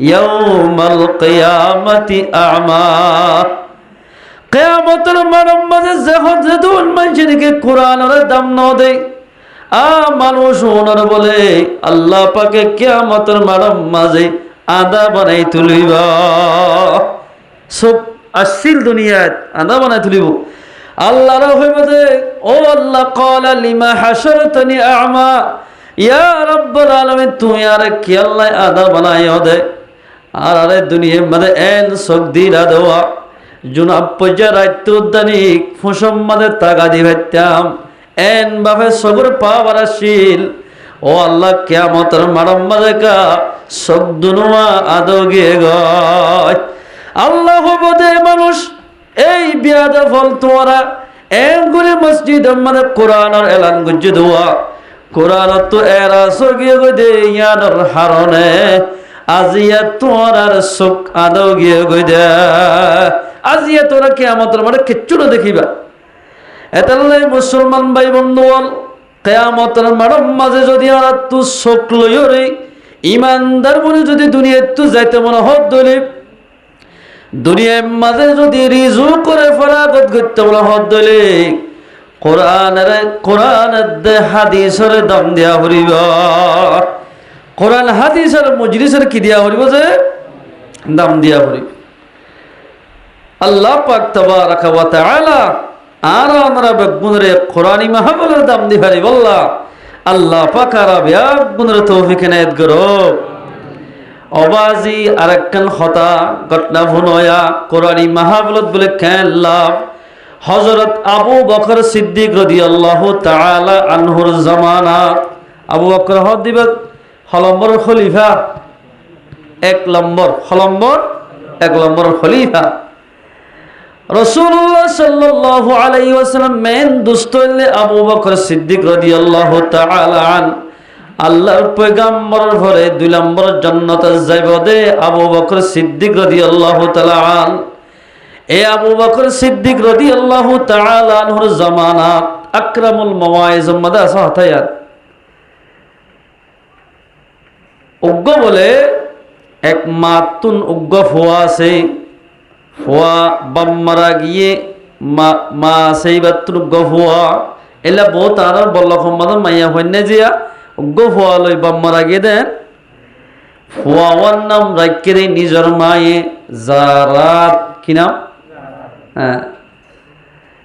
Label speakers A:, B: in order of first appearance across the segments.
A: ইয়াউমাল কিয়ামাতি আ'মা। কিয়ামতের মানব মাঝে যখন মানুষকে কোরআনের দাম না দেয় মানুষ ওনার বলে আল্লাহ পাকে কিয়ামতের মানব মাঝে আদা বানাই তুলিব। সব আসছিল দুনিয়াত আদা বানাই তুলিব। আল্লাহর হইবে যে ও আল্লাহ ক্বালা লিমা হাশারতানি আ'মা ইয়া রাব্বুল আলামিন তুমি আর কি আল্লাহ আদা বানাইও দে আর আরে দুনিয়ার মধ্যে এন সক দিরা দেওয়া জুনাব পর্যায়ে রাত্য উদ্যানিক ফুসম মাদের টাকা দিবাইতাম এন বাপে সবর পাওয়ার আসিল ও আল্লাহ কিয়ামতের মানব মাঝে কা সব দুনুয়া আদো গিয়ে গয় আল্লাহ বদে মানুষ এই বিয়াদে ফল তোরা এন করে মসজিদ মানে কোরআনের এলান গুজ্জে দেওয়া কোরআন তো এরা সগিয়ে গদে ইয়ানোর হারনে আজিয়া তোরার সুখ আদো গিয়ে গদে আজিয়া তোরা কিয়ামতের মানে কিচ্ছু না দেখিবা। এতাল্লাই মুসলমান ভাই বন্ধুগণ কিয়ামতের মানব মাঝে যদি আর তু সুখ লইও রে ইমানদার বলে যদি দুনিয়া তু যাইতে মনে হত দলি দুনিয়ার মাঝে যদি রিজু করে ফরাগত করতে বলা হত দলি কোরআনের হাদিসের দাম দিয়া হরিব। কোরআন হাদিসের মজলিসের কি দিয়া হরিব যে দাম দিয়া হরিব। আল্লাহ পাক তাবারাকা ওয়া তাআলা আর আমরা বেগুনরে কোরআনি মাহফিলের দাম দি পারি বল্লা আল্লাহ পাক আর বেগুনরে তৌফিক এনায়েত করো। অবাজি আরেকখান হতা ঘটনা ভুনয়া কোরআনি মাহফিলত বলে কেন লাভ হযরত আবু বকর সিদ্দিক রাদিয়াল্লাহু তাআলা আনহুর জামানাত আবু বকর হদিবে হলম্বর খলিফা এক নম্বর খলিফা রাসূলুল্লাহ সাল্লাল্লাহু আলাইহি ওয়াসাল্লাম মেন দুষ্ট হইলে আবু বকর সিদ্দিক রাদিয়াল্লাহু তাআলা আন আল্লাহর পয়গম্বরের ঘরে 2 নম্বর জান্নাতে যাইব দে আবু বকর সিদ্দিক রাদিয়াল্লাহু তাআলা আন এ আবু বকর সিদ্দিক রাদিয়াল্লাহু তাআলা আনহুর জামানাত আকরামুল মাওয়াইজ মধ্যে আছে হতায়াত উগ্গ বলে এক মাতুন উগ্গ ফুয়া আছে ফুয়া বাম্মারা গিয়ে মা সেই বাতুন উগ্গ ফুয়া এলা বহুত আর বল্ল সম্মাদ মাইয়া হইনে জিয়া উগ্গ ফুয়া লই বাম্মারা গিয়ে দেন ফুয়াওয়ার নাম রাখকে নিজের মায়ে জারাত কি নাম হ্যাঁ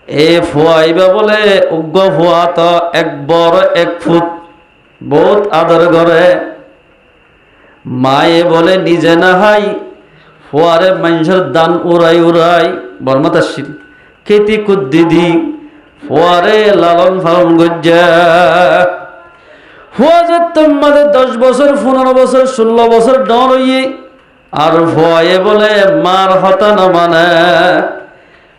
A: এ ফুয়াইবা বলে উগ্গ ফুয়া তো এক বড় 1 ফুট বহুত আদর করে মায়ে বলে নিজে না হাই ফুয়ারে মানুষের দান উড়াই বর্মাতাশীল খেতি কুদ্দিদি ফুয়ারে লালন ফালন গজ্জা ফুয়া যে 10 বছর 15 বছর 16 বছর ডর হইয়ে আর ফুয়ায়ে বলে মার হতা না মানে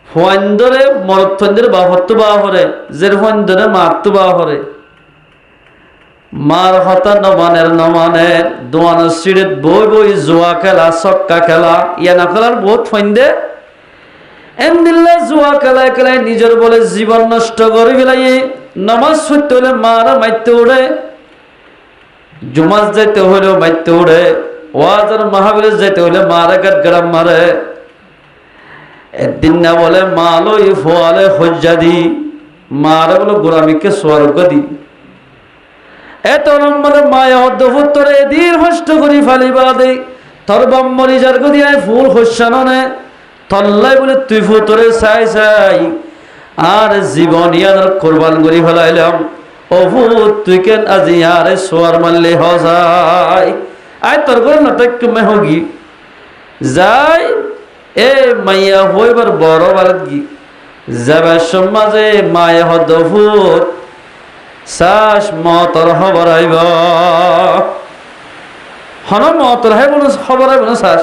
A: ফুয়াইন্দরে মরত্তন্দের বাহত্ব বা হরে জের ফুয়াইন্দরে মারতো বা হরে মার হতা নমানের দোয়ানোর সিঁড়িত বই জুয়া খেলা চক্কা খেলা ইয়া না খেলার বহুত ফাইন্দে এমদিল্লা জুয়া খেলায় নিজের বলে জীবন নষ্ট করে ফেলাই নামাজ পড়তে হলে মারা মারতে উড়ে জুমাজ যাইতে হলেও মারতে উড়ে ওয়াজের মাহফিলে যাইতে হলে মারা গাড়াম মারে একদিন না বলে মালই ফোয়ালে হজ্জা দি মারা বলে গোলামিকে স্বর্গ দি এত নম্বরে মায়া অর্ধপুত্তরে এদিন হষ্ট করি ফালিবা দে তোর বাম্মরি যার গদিয়ায় ফুল হস্যাননে তল্লাই বলে তুই ফুতরে চাই আর জীবন ইয়ার কোরবান করি ফেলাইলাম ও ভূত তুই কেন আজি আরে সোয়ার মারলে হজাই আয় তোর করে নাটক মেহগি যাই এ মাইয়া হইবার বড় বারত গি যাবার সমাজে মায়া অর্ধপুত শ্বাস মতর খবর আইব হন মতর হাই বলো খবর আইব না শ্বাস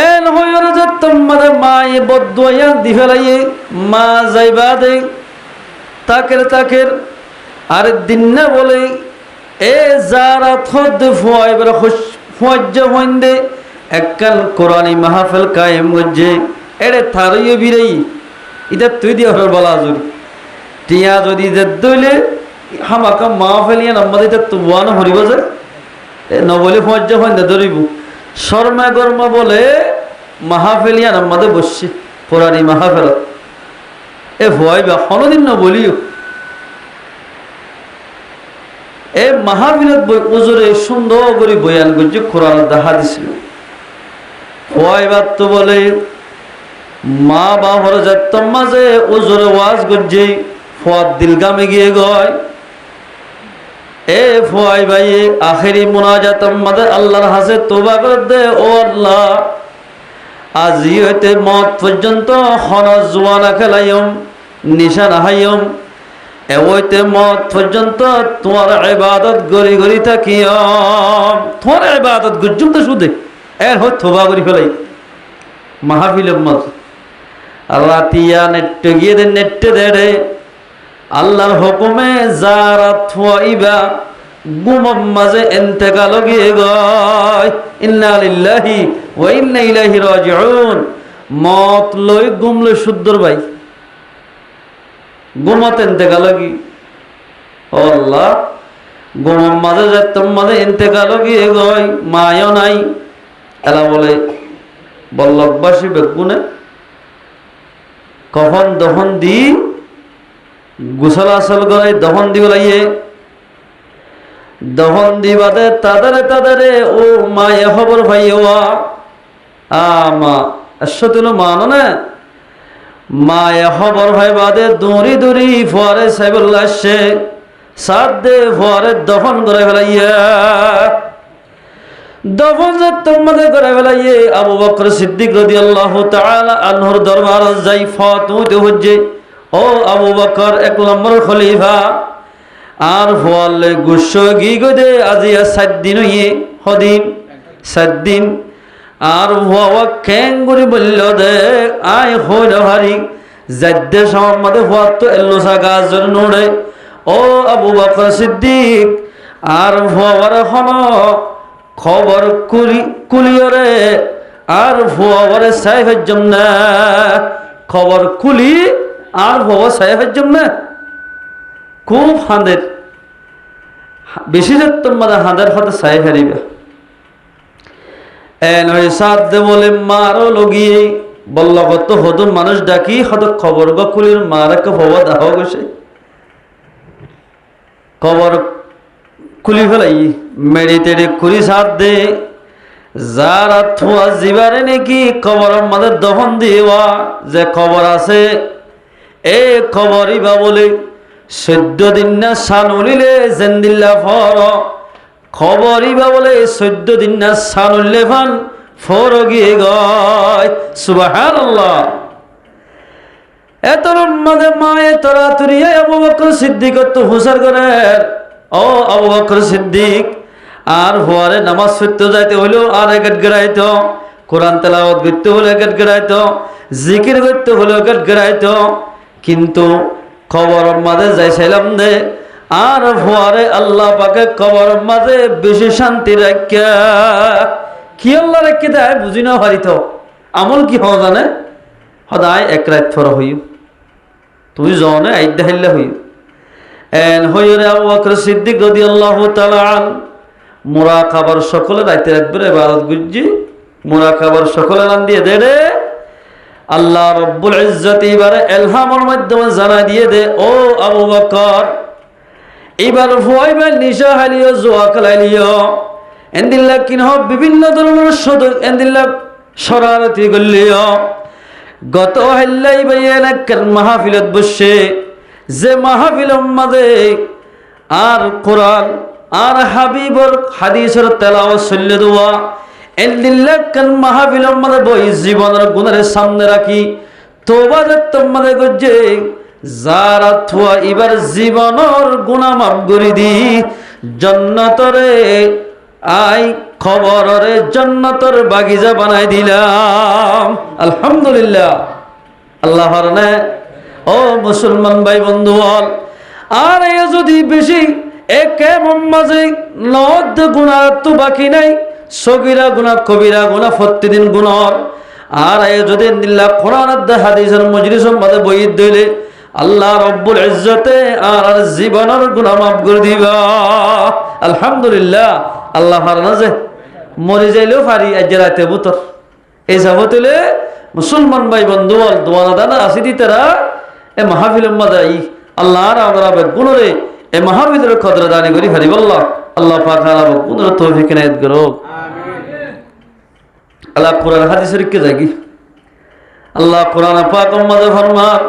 A: এন হইর যে তোমাদের মায়ে বদুয়া দি ফেলাইয়ে মা যাইবা দে তাকের আর দিন না বলে এ যারা থদ ফুয়াইবার ফুয়াজ্য হইন্দে এককাল কোরআনি মাহফিল কায়েম গজ্জে এড়ে থারইয়ে বিরাই এটা তুই দিয়ে বলা জুরি টিয়া যদি দইলে হামাকা মা ফেলিয়ে নাম্বার দিতে তুয়ানো হরিব যে নবলি পর্যায় হয় না ধরিব শর্মা গর্ম বলে মাহফিলিয়ান আমাদের বসছি পুরানি মাহফিল এ ভয় বা কোনোদিন নবলিও এ মাহফিলত বই ওজরে সুন্দর করে বয়ান করছে কোরআন দেখা দিছিল ভয় বাদ তো বলে মা বাবার যাত্তম মাঝে ওজরে ওয়াজ করছে ফুয়াদ দিলগামে গিয়ে গয় এ ফুয়াই ভাই আখেরি মুনাজাতম মাঝে আল্লাহর হাসে তোবা করে দে ও আল্লাহ আজি হইতে মত পর্যন্ত হন জুয়ানা খেলাইম নিশা নাহাইম এ হইতে মত পর্যন্ত তোমার ইবাদত গরি গরি থাকিম তোমার ইবাদত গুজুম তো শুধু এর হয় তোবা করি ফেলাই মাহফিলের মাঝে রাতিয়া নেট্টে গিয়ে দে নেট্টে দেড়ে আল্লাহর হুকুমে যারা থুয়াইবা গুমম মাঝে ইন্তেকাল গিয়ে গয় ইন্না লিল্লাহি ওয়া ইন্না ইলাইহি রাজিউন মত লই গুমলে শুদ্ধর ভাই গুমত ইন্তেকাল গি ও আল্লাহ গুমম মাঝে যাতম মাঝে ইন্তেকাল গিয়ে গয় মায়ও নাই এলা বলে বল্লভবাসী বেগুনে কখন দহন দি গোসল আসল করে দহন দি বলাইয়ে দহন দি বাদে তাদারে ও মায়ে খবর ভাইয়া মা আসলে মানো না মায়ে খবর ভাই বাদে দৌড়ি ফোয়ারে সাইবুল্লাহ আসছে সাত দে ফোয়ারে দফন করে ফেলাইয়া দফন যে তোমাদের করে ফেলাইয়ে আবু বকর সিদ্দিক রাদিয়াল্লাহু তাআলা আনহুর দরবার যাই ফাতুতে হজ্জে ও আবু বকর 1 নম্বর খলিফা আর ফলে গুসো গি গদে আজিয়া 7 দিন হইয়ে হদিন 7 দিন আর ওয়া কেঙ্গুরি বলল দে আয় হইল হারি জাদ্দে সম্মদে ফাত এল্লোসা গাজর নোড়ে ও আবু বকর সিদ্দিক আর ফওয়ার হনো খবর কুলিয়রে আর ফওয়ারে সাহেবের জন্য খবর কুলি আর ফওয়া সাহেবের জন্য খুব হাঁদের বেশি যাত্তম মাদা হাঁদের হতে সাহেব হারিবে এন ওই সাদ দে বলে মারো লগিয়ে বলল কত হদ মানুষ ডাকি হত খবর বা কুলির মারাকে ফওয়া দাহ গেছে খবর খুলি ফেলাই মেডিটেডে কুড়ি সাত দে যারা থুয়া জিবারে নাকি খবরের মাঝে দহন দিওয়া যে খবর আছে এ খবরই বা বলে 14 দিন না সানুলিলে জেন্দিল্লা ফর খবরই বা বলে 14 দিন না সানুল্লে ফান ফর গিয়ে গয় সুবহানাল্লাহ এতর মাঝে মায়ে তোরা তুরিয়ে আবু বকর সিদ্দিক তো হুসার করে ও আবু বকর সিদ্দিক আর হওয়ারে নামাজ পড়তে যাইতে হইলো আর গড়গড়াইতো কোরআন তেলাওয়াত করতে হলে গড়গড়াইতো জিকির করতে হলে গড়গড়াইতো কিন্তু কবরের মাঝে যাইছিলাম দে আর হওয়ারে আল্লাহ পাকে কবরের মাঝে বেশি শান্তি রাখা কি আল্লাহ রেখে দেয় বুঝি না পারিত আমল কি হওয়া জানে সদায় এক রাত ফর হইও তুই জনে আইডা হাইলা হইও এন হইরে আবু বকর সিদ্দিক রাদিয়াল্লাহু তাআলা আন মুরাকাবার সকলে রাতে রাখবে ইবাদত গুজি মুরাকাবার সকলে নাম দিয়ে দে রে আল্লাহ রাব্বুল ইজ্জত এবারে ইলহামের মাধ্যমে জানা দিয়ে দে ও আবু বকর এবার ভয়বে নিশা হালিও জোয়া কালাইলিও এন্দিল্লা কিনহ বিভিন্ন ধরনের সদর এন্দিল্লা শরারতি গল্লিও গত হাল্লাই বাইনা কার মাহফিলত বসে যে মাহফিলের মাঝে আর কোরআন আর হাবিবর হাদিসের তেলাওয়াত চলে দেওয়া এন্দিল্লা কার মাহফিলের মাঝে বই জীবনের গুণের সামনে রাখি তোবা তোমাদের গজে যারা থুয়া এবার জীবনের গুনাহ মাফ করে দি জান্নাতরে আই খবরে জান্নাতের বাগিচা বানাই দিলাম আলহামদুলিল্লাহ আল্লাহর নে ও মুসলমান ভাই বন্ধু বল আর এ যদি বেশি একে মাঝে নদ গুনাহ তো বাকি নাই সগীরা গুনাহ কবিরা গুনাহ প্রতিদিন গুনাহ আর এ যদি নিল্লা কোরআনের হাদিসের মজলিসের মধ্যে বই দিলে আল্লাহ রব্বুল ইজ্জতে আর জীবনের গুনাহ মাফ করে দিবা আলহামদুলিল্লাহ আল্লাহ পারে না যে মরে যাইলেও পারি আজ রাতে বুতর এই যাবতলে মুসলমান ভাই বন্ধু দোয়ানা দানা আসি দি তারা এ মাহফিল মাদাই আল্লাহর আমরা বেগুনরে এ মাহফিলের কদর দানি করি হারি আল্লাহ আল্লাহ পাক আলা বেগুনরে তৌফিক ইনায়াত করো আমিন আল্লাহ কোরআন হাদিসের কে জাগি আল্লাহ কোরআন পাক মাঝে ফরমান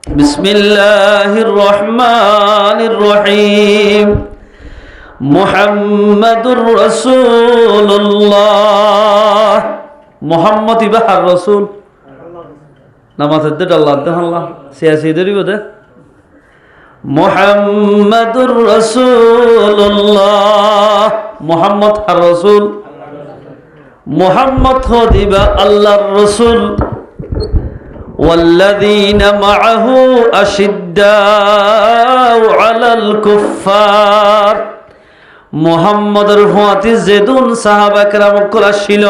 A: বিসমিল্লাহির রহমানির রহিম মুহাম্মাদুর রাসূলুল্লাহ মুহাম্মদ ইবাহার রাসূল নামাজের দে আল্লাহ আল্লাহ সিয়াসি দরিব দে মুহাম্মাদুর রাসূলুল্লাহ মুহাম্মদ আর রাসূল মুহাম্মদ হদিবা আল্লাহর রাসূল والذين معه أشداء على الكفار মুহাম্মদের হুয়াতি যেদুন সাহাবা কেরাম করা ছিল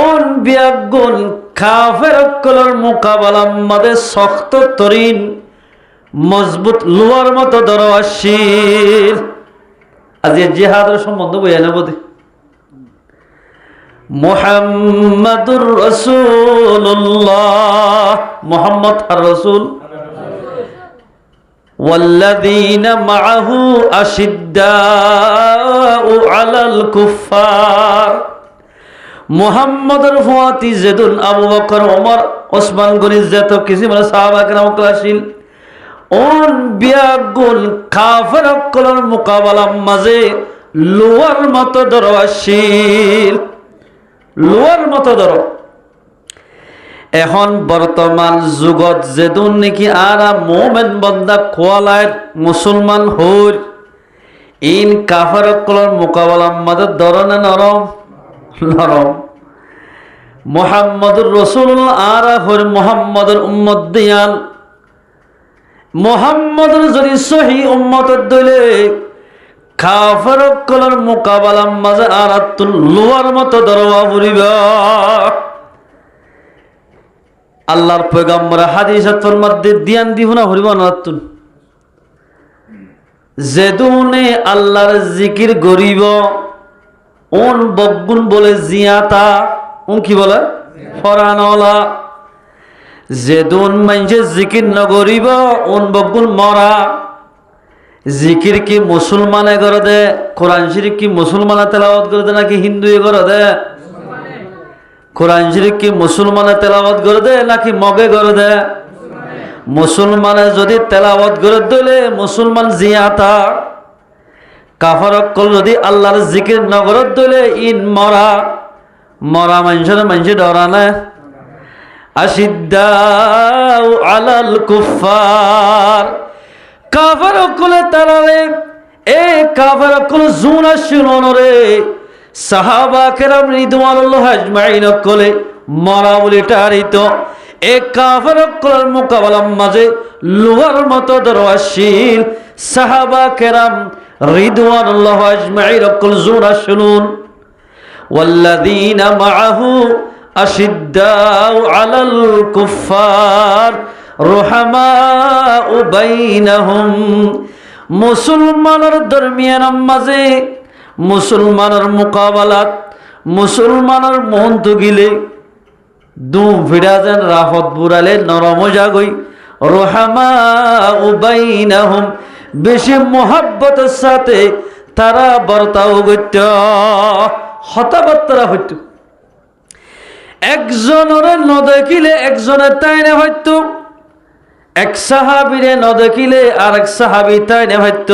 A: অন বিয়াগুন কাফের কলর মোকাবেলা মাদে শক্ত তরিন মজবুত লোহার মতো দরওয়াশীল আজ জিহাদের সম্বন্ধ বইয়া নেব দে মুহাম্মাদুর রাসূলুল্লাহ মুহাম্মদ আর রাসূল والذين معه أشداء على الكفار মুহাম্মদের ফুয়াতি যেদুন আবু বকর ওমর ওসমান গনি যত কিছু মানে সাহাবা কেরাম ক্লাসিল অন বিয়াগুল কাফের কলর মোকাবেলা মাঝে লোয়ার মতো দরওয়াশীল লোয়ার মতো ধরো এখন বর্তমান যুগত যেদুন নাকি আরা মোমেন বন্দা খোয়ালায় মুসলমান হইর ইন কাফের কলর মোকাবেলা মাঝে ধরনে নরম নরম মুহাম্মদুর রাসূলুল্লাহ আর হর মুহাম্মদের উম্মত দিয়ান মুহাম্মদের যদি সহি উম্মতের দলে কাফের কলর মোকাবেলা মাঝে আরাতুল লোয়ার মতো দরওয়া পড়িবা আল্লাহর পয়গম্বর হাদিসের মধ্যে দিয়ান দিব না হরিব না যেদুনে আল্লাহর জিকির গরিব ওন বগুন বলে জিয়াতা ওন কি বলে ফরানওয়ালা যেদুন মাইনছে জিকির নগরিব ওন বগুন মরা জিকির কি মুসলমানে করে দে কোরআন শরীফ কি মুসলমানে তেলাওয়াত করে দে নাকি হিন্দুয়ে করে দে কোরআন শরীফ কি মুসলমানে তেলাওয়াত করে দে নাকি মগে করে দে মুসলমানে যদি তেলাওয়াত করে দিলে মুসলমান জিয়াতা কাফার কল যদি আল্লাহর জিকির নগরত দিলে ইন মরা মরা মানুষের ডরা না আশিদ্দাউ আলাল কুফার কাফার কলে তারারে এ কাফার কল জুনা শুনরে সাহাবা কেরাম রিদওয়ানুল্লাহ আজমাইন কলে মরা বলে টারিত এ কাফের কলর মোকাবেলা মাঝে লোহার মতো দরওয়াশীল সাহাবা কেরাম রিদওয়ানুল্লাহ আজমাইন কল জুনা শুনুন والذين معه أشداء على الكفار رحماء بينهم মুসলমানের দরমিয়ান মাঝে মুসলমানের মোকাবেলাত মুসলমানের মন তো গিলে দু ভিড়া যেন রাহত বুড়ালে নরম জাগই রহমা উবাইনাহুম বেশি মোহাব্বতের সাথে তারা বর্তাও গত্য হতাবার্তারা হইত একজনের ন দেখিলে একজনের তাইনে হইত এক সাহাবিরে ন দেখিলে আর এক সাহাবি তাইনে হইত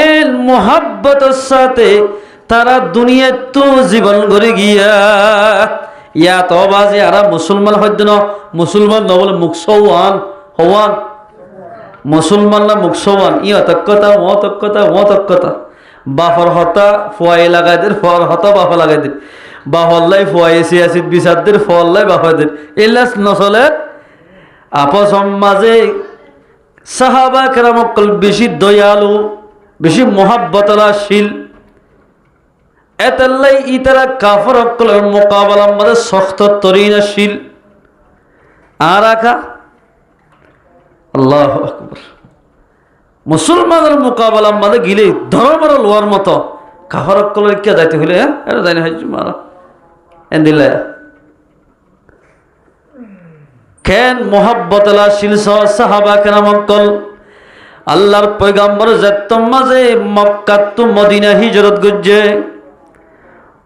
A: এন মোহাব্বতের সাথে তারা দুনিয়ায় তো জীবন গড়ে গিয়া ইয়া তো বাজে আর মুসলমান হইত না মুসলমান ন বলে মুখসওয়ান হওয়ান মুসলমান না মুখসওয়ান ইয়া তক্কতা মতক্কতা বাফর হতা ফুয়াই লাগাই দের ফর হতা বাফ লাগাই দের বাহল্লাই ফুয়াই সিয়াসিদ বিসাদদের ফল্লাই বাফাদের এলাস নসলে আপস মাঝে সাহাবা কেরামকল বেশি দয়ালু বেশি মোহাব্বতলাশীল এতাল্লাই ইতারা কাফর অকলের মোকাবেলা মাঝে শক্ত তরিনাশীল আর আকা আল্লাহু আকবার মুসলমানের মোকাবেলা মানে গিলে ধর্মের লোয়ার মতো কাহরক কলে কে যাইতে হইলে এটা যাই না মারা দিলে কেন মোহাব্বত শিলস সাহাবা কেরামকল আল্লাহর পয়গাম্বর যেতম মাঝে মক্কা তো মদিনা হিজরত গজ্জে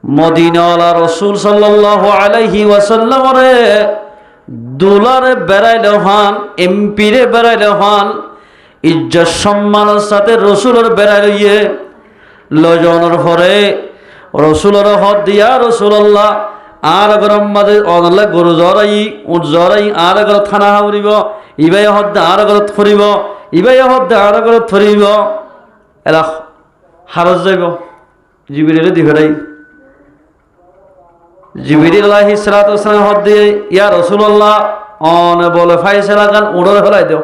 A: মদিনাওয়ালা রসুল সাল্লাল্লাহু আলাইহি ওয়াসাল্লামরে দুলারে বেড়াইলে হান এমপিরে বেড়াইলে হান ইজ্জত সম্মানের সাথে রসুলের বেড়াইলে ইয়ে লজনের পরে রসুলের হদ দিয়া রসুল্লাহ আর গরম মাঝে অনলে গরু জরাই উঠ জরাই আর গর থানা হাউরিব ইবাই হদ আর গরত ফুরিব ইবাই হদ আর গরত ফুরিব এরা হারজ যাইব জিবিরে দি ফেরাই জিবিরিল আলাইহিস সালাতু ওয়াস সালাম হদ দিয়ে ইয়া রাসূলুল্লাহ অন বলে ফাইসালা গান উড়রে ফেলাই দাও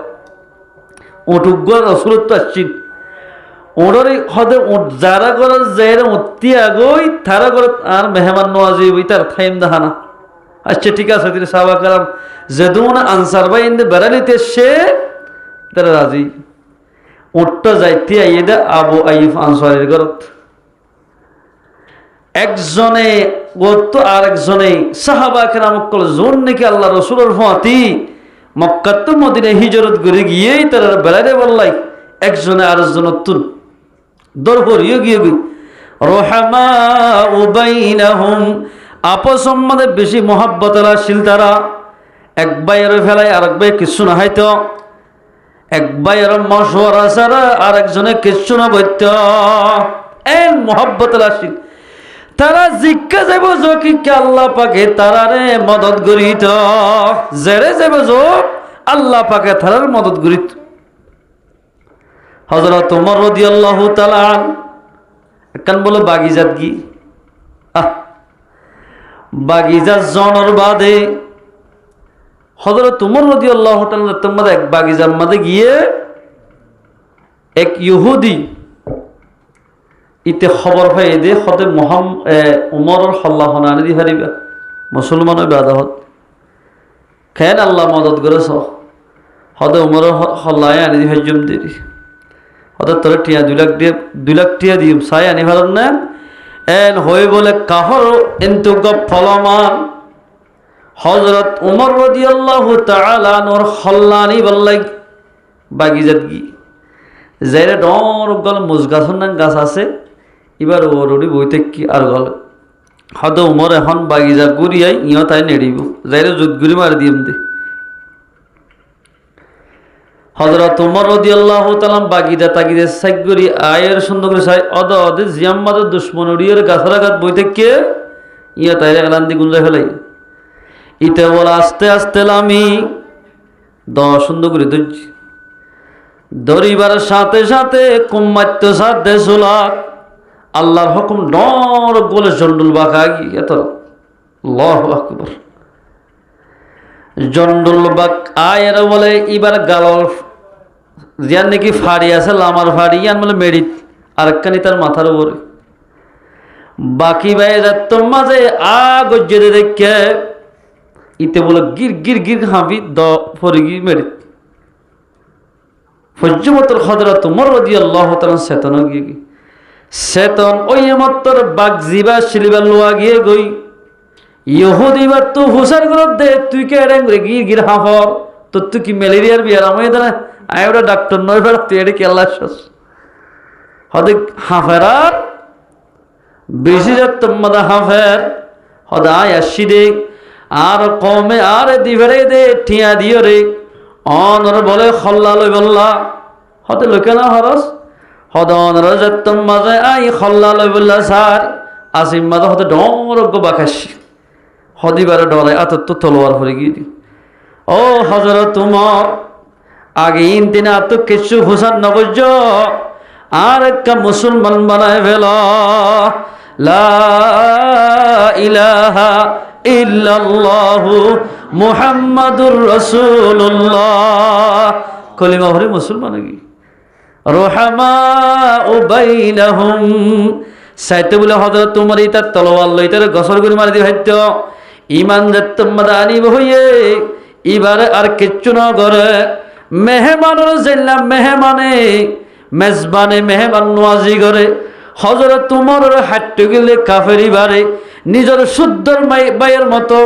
A: উটুগ্গ রাসূল তো আসছেন উড়রে হদে যারা করে যারা উত্তি আগই তারা করে আর মেহমান নওয়াজি বিতার টাইম দেখানা আচ্ছা ঠিক আছে তিনি সাহাবা کرام যেদুন আনসার ভাই ইন্দে বেরালিতে সে তারা রাজি উটটা যাইতে আইদা আবু আইয়ুব আনসারীর ঘরত একজনে গত আর একজনে সাহাবা کرام কল জোন নাকি আল্লাহ রাসূলের ফাতি মক্কা তো মদিনা হিজরত করে গিয়েই তারা বেলারে বললাই একজনে আরেকজন তুন দরপর ইয়ে রহমা উবাইনাহুম আপস মধ্যে বেশি মোহাব্বত শিল তারা এক বাইর ফেলাই আরেক ভাই কিছু না হয়তো এক বাইর মশওয়ারা ছাড়া আরেকজনে কিছু না বইত এই মোহাব্বত শিল তারা জিজ্ঞা যাব কি আল্লাহ পাকে তারারে মদত করিত জেরে যাব আল্লাহ পাকে তারার মদত করিত হযরত ওমর রাদিয়াল্লাহু তাআলা কান বলে বাগিজাত কি বাগিজা জনর বাদে হযরত ওমর রাদিয়াল্লাহু তাআলা তোমাদের এক বাগিজার মধ্যে গিয়ে এক ইহুদি ইতে খবর পাই দে হতে উমরের হল্লা হনানি দি হারিবা মুসলমানের বাদাহত কেন আল্লাহ মদত করেছ হতে উমরের হল্লায় আনি দি হজম দেরি হতে তোর টিয়া 2 লাখ টিয়া দিম চাই আনি ভালো না এন হয়ে বলে কাহর কিন্তু ফলমান হযরত উমর রাদিয়াল্লাহু তাআলা নর হল্লানি বললাই বাগিজাত গি যাইরে ডর গল মুজগাছন না গাছ আছে এবার ওরুড়ি বইতে কি আর গল হয়তো উমর এখন বাগিজা গুড়িয়াই ইয় তাই নেড়িব যাইরে জুত গুড়ি মারি দিম দে হযরত উমর রাদিয়াল্লাহু তাআলা বাগিজা তাগিদে সাইগুরি আয়ের সুন্দর করে চাই অদে জিয়াম্মাদের দুশমন উড়িয়ের গাছরা গাছ বইতে কে ইয় তাই এলান্দি গুঞ্জা ফেলাই ইতে বলে আস্তে আস্তে লামি সুন্দর করে ধরিবার সাথে সাথে কুম্মাত্য সাথে সুলাক আল্লাহর হুকুম ডর গোলে জন্ডুল বাঁকা গিয়ে এত আল্লাহু আকবার জন্ডুল বাক আয়ের বলে এবার গাল জিয়ান নাকি ফাড়ি আছে লামার ফাড়ি ইয়ান বলে মেডিট আর একখানি তার মাথার উপরে বাকি ভাই যাত মাঝে গজ্জে দেখে ইতে বলে গির গির গির হাঁপি ফরি গি মেডিট ফজ্জমতর হযরত উমর রাদিয়াল্লাহু তাআলা চেতন গিয়ে চেতন ওই মাত্র বাগ জিবা শিলিবার লোয়া গিয়ে গই ইহুদি বা তো হুসার করে দে তুই কে রে গির গির হাফর তো তুই কি ম্যালেরিয়ার বিয়ার আমি না আই ওটা ডাক্তার নয় ফের তুই এটা কেলা শেষ হদে হাফেরার বেশি যাত মাদা হাফের হদা আসি দে আর কমে আর দিভরে দে ঠিয়া দিও রে অনর বলে খল্লা লই বললা হতে লোকে না হরস হদন রাজতম মাঝে আই খল্লা লই বললা স্যার আসিম মাঝে হতে ডর বাকাশি হদিবারে ডরে আত তো তলোয়ার হয়ে গিয়ে ও হযরত উমর আগে ইনতিনা তো কিছু হুসান নগজ আর একটা মুসলমান বানায় ফেল লা ইলাহা ইল্লাল্লাহু মুহাম্মাদুর রাসূলুল্লাহ কলিমা ভরে মুসলমান কি রহমা উবাইনাহুম সাইতে বলে হযরত উমর ইতা তলোয়ার লইতারে গসর করে মারি দি ভাইত ঈমান দত্তমাদানি হইয়ে এবারে আর কিচ্ছু না করে মেহমানের জেলা মেহমানে মেজবানে মেহমান নওয়াজি করে হযরত উমরের হাঁটতে গেলে কাফেরি বারে নিজের শুদ্ধর ভাইয়ের মতো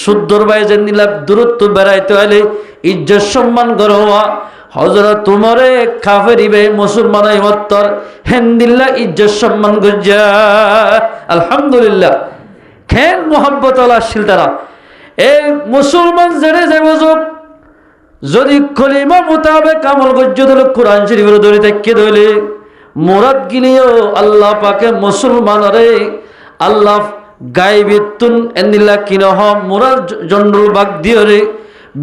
A: শুদ্ধর ভাই যে নিলাপ দূরত্ব বেড়াইতে হলে ইজ্জত সম্মান করোয়া হযরত উমরে কাফেরি ভাই মুসলমান মত্তর হেন্দিল্লা ইজ্জত সম্মান গজ্জা আলহামদুলিল্লাহ খেন মোহাব্বত আল্লাহশীল তারা এই মুসলমান জেনে যাবে যদি কলিমা মোতাবেক আমল গজ্জদল কোরআন শরীফের ধরে থেকে ধরে মুরাদ গিলিও আল্লাহ পাকে মুসলমানরে আল্লাহ গায়বিতুন এন্দিল্লা কিনহ মুরাদ জন্ডুল বাগ দিও রে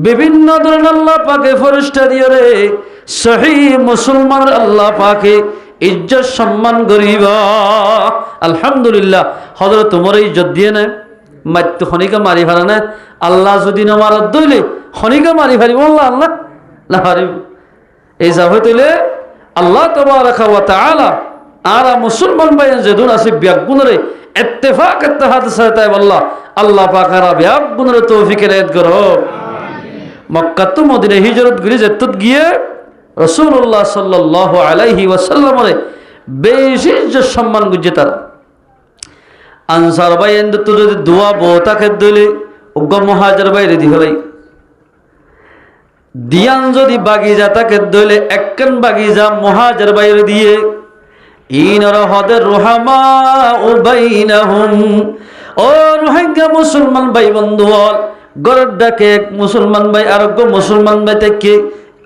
A: বিভিন্ন ধরনের আল্লাহ পাকে ফেরেশতা দিও রে সহি মুসলমান আল্লাহ পাকে ইজ্জত সম্মান করিবা আলহামদুলিল্লাহ হযরত উমর ইজ্জত দিয়ে না মাত্র খনিকা মারি ফেলা না আল্লাহ যদি না মারত দইলে খনিকা মারি ফারিব আল্লাহ আল্লাহ না ফারিব এই যা হইতলে আল্লাহ তাবারাকা ওয়া তাআলা আরা মুসলমান ভাইয়ের যেদুন আছে ব্যাগুনরে ইত্তেফাক ইত্তেহাদ সাথে আল্লাহ আল্লাহ পাক আরা ব্যাগুনরে তৌফিক এনায়েত করো মক্কা তো মদিনা হিজরত করে যেত গিয়ে রাসূলুল্লাহ সাল্লাল্লাহু আলাইহি ওয়াসাল্লামরে বেশি ইজ্জত সম্মান গুজে তারা আনসার ভাইয়ের তো যদি দোয়া বউতাকে দিলে উগ্র মুহাজির বাইরে দি হলাই দিয়ান যদি বাগিজা তাকে দইলে একখান বাগিজা মুহাজির বাইরে দিয়ে ইনর হদের রুহামা ও বাইনাহুম ও রোহিঙ্গা মুসলমান ভাই বন্ধু হল গরর ডাকে এক মুসলমান ভাই আরোগ্য মুসলমান ভাই থেকে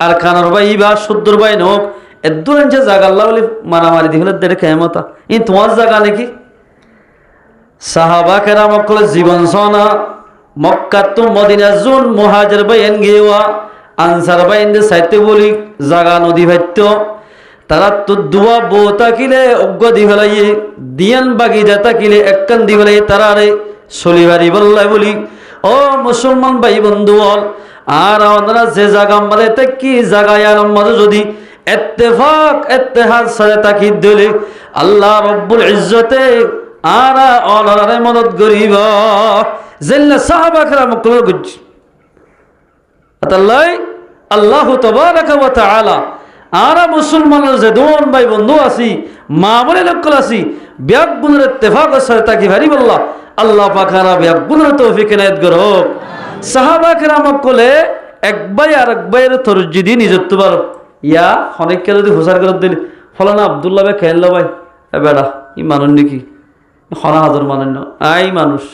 A: আর খানার ভাই বা শুদ্ধর ভাই নোক এর দূরে যে জায়গা আল্লাহ বলে মারামারি দি হলে দেড় কেমতা ই তোমার জায়গা নাকি সাহাবা কেরাম কলে জীবন সনা মক্কা তো মদিনা জুন মুহাজির বাইন গেওয়া আনসার বাইন দে সাইতে বলি জাগা নদী ভাইত্য তারা তো দুয়া বো তাকিলে অজ্ঞ দি ফেলাইয়ে দিয়ান বাগি যা তাকিলে একখান দি ফেলাই তারারে সলিবারি বল্লাই বলি ও মুসলমান ভাই বন্ধু বল আর আমরা যে জায়গা মারে কি জায়গায় আর মাঝে যদি ইত্তেফাক ইত্তেহাদ সাথে তাকি দিলে আল্লাহ রব্বুল ইজ্জতে আরা অনারে মদদ করিব জেল্লা সাহাবা কেরাম কল গুজ আল্লাহ আল্লাহ তাবারাকা ওয়া তাআলা আরা মুসলমানের যে দোন ভাই বন্ধু আছি মা বলে লক্কল আছি ব্যাগুনের ইত্তেফাক সাথে তাকি ভারি বল্লাহ আল্লাহ পাক আরা ব্যাগুনের তৌফিক এনায়েত করো সাহাবা কেরাম কলে এক ভাই আর এক ভাইয়ের তরজ্জি দিয়ে নিজত্ব পারো ইয়া অনেক কে যদি হুসার করে দিলি ফলানা আব্দুল্লাহ ভাই খেয়াল্লা ভাই এ বেড়া ই মানুষ নাকি খনা হাজার মানুষ না আই মানুষ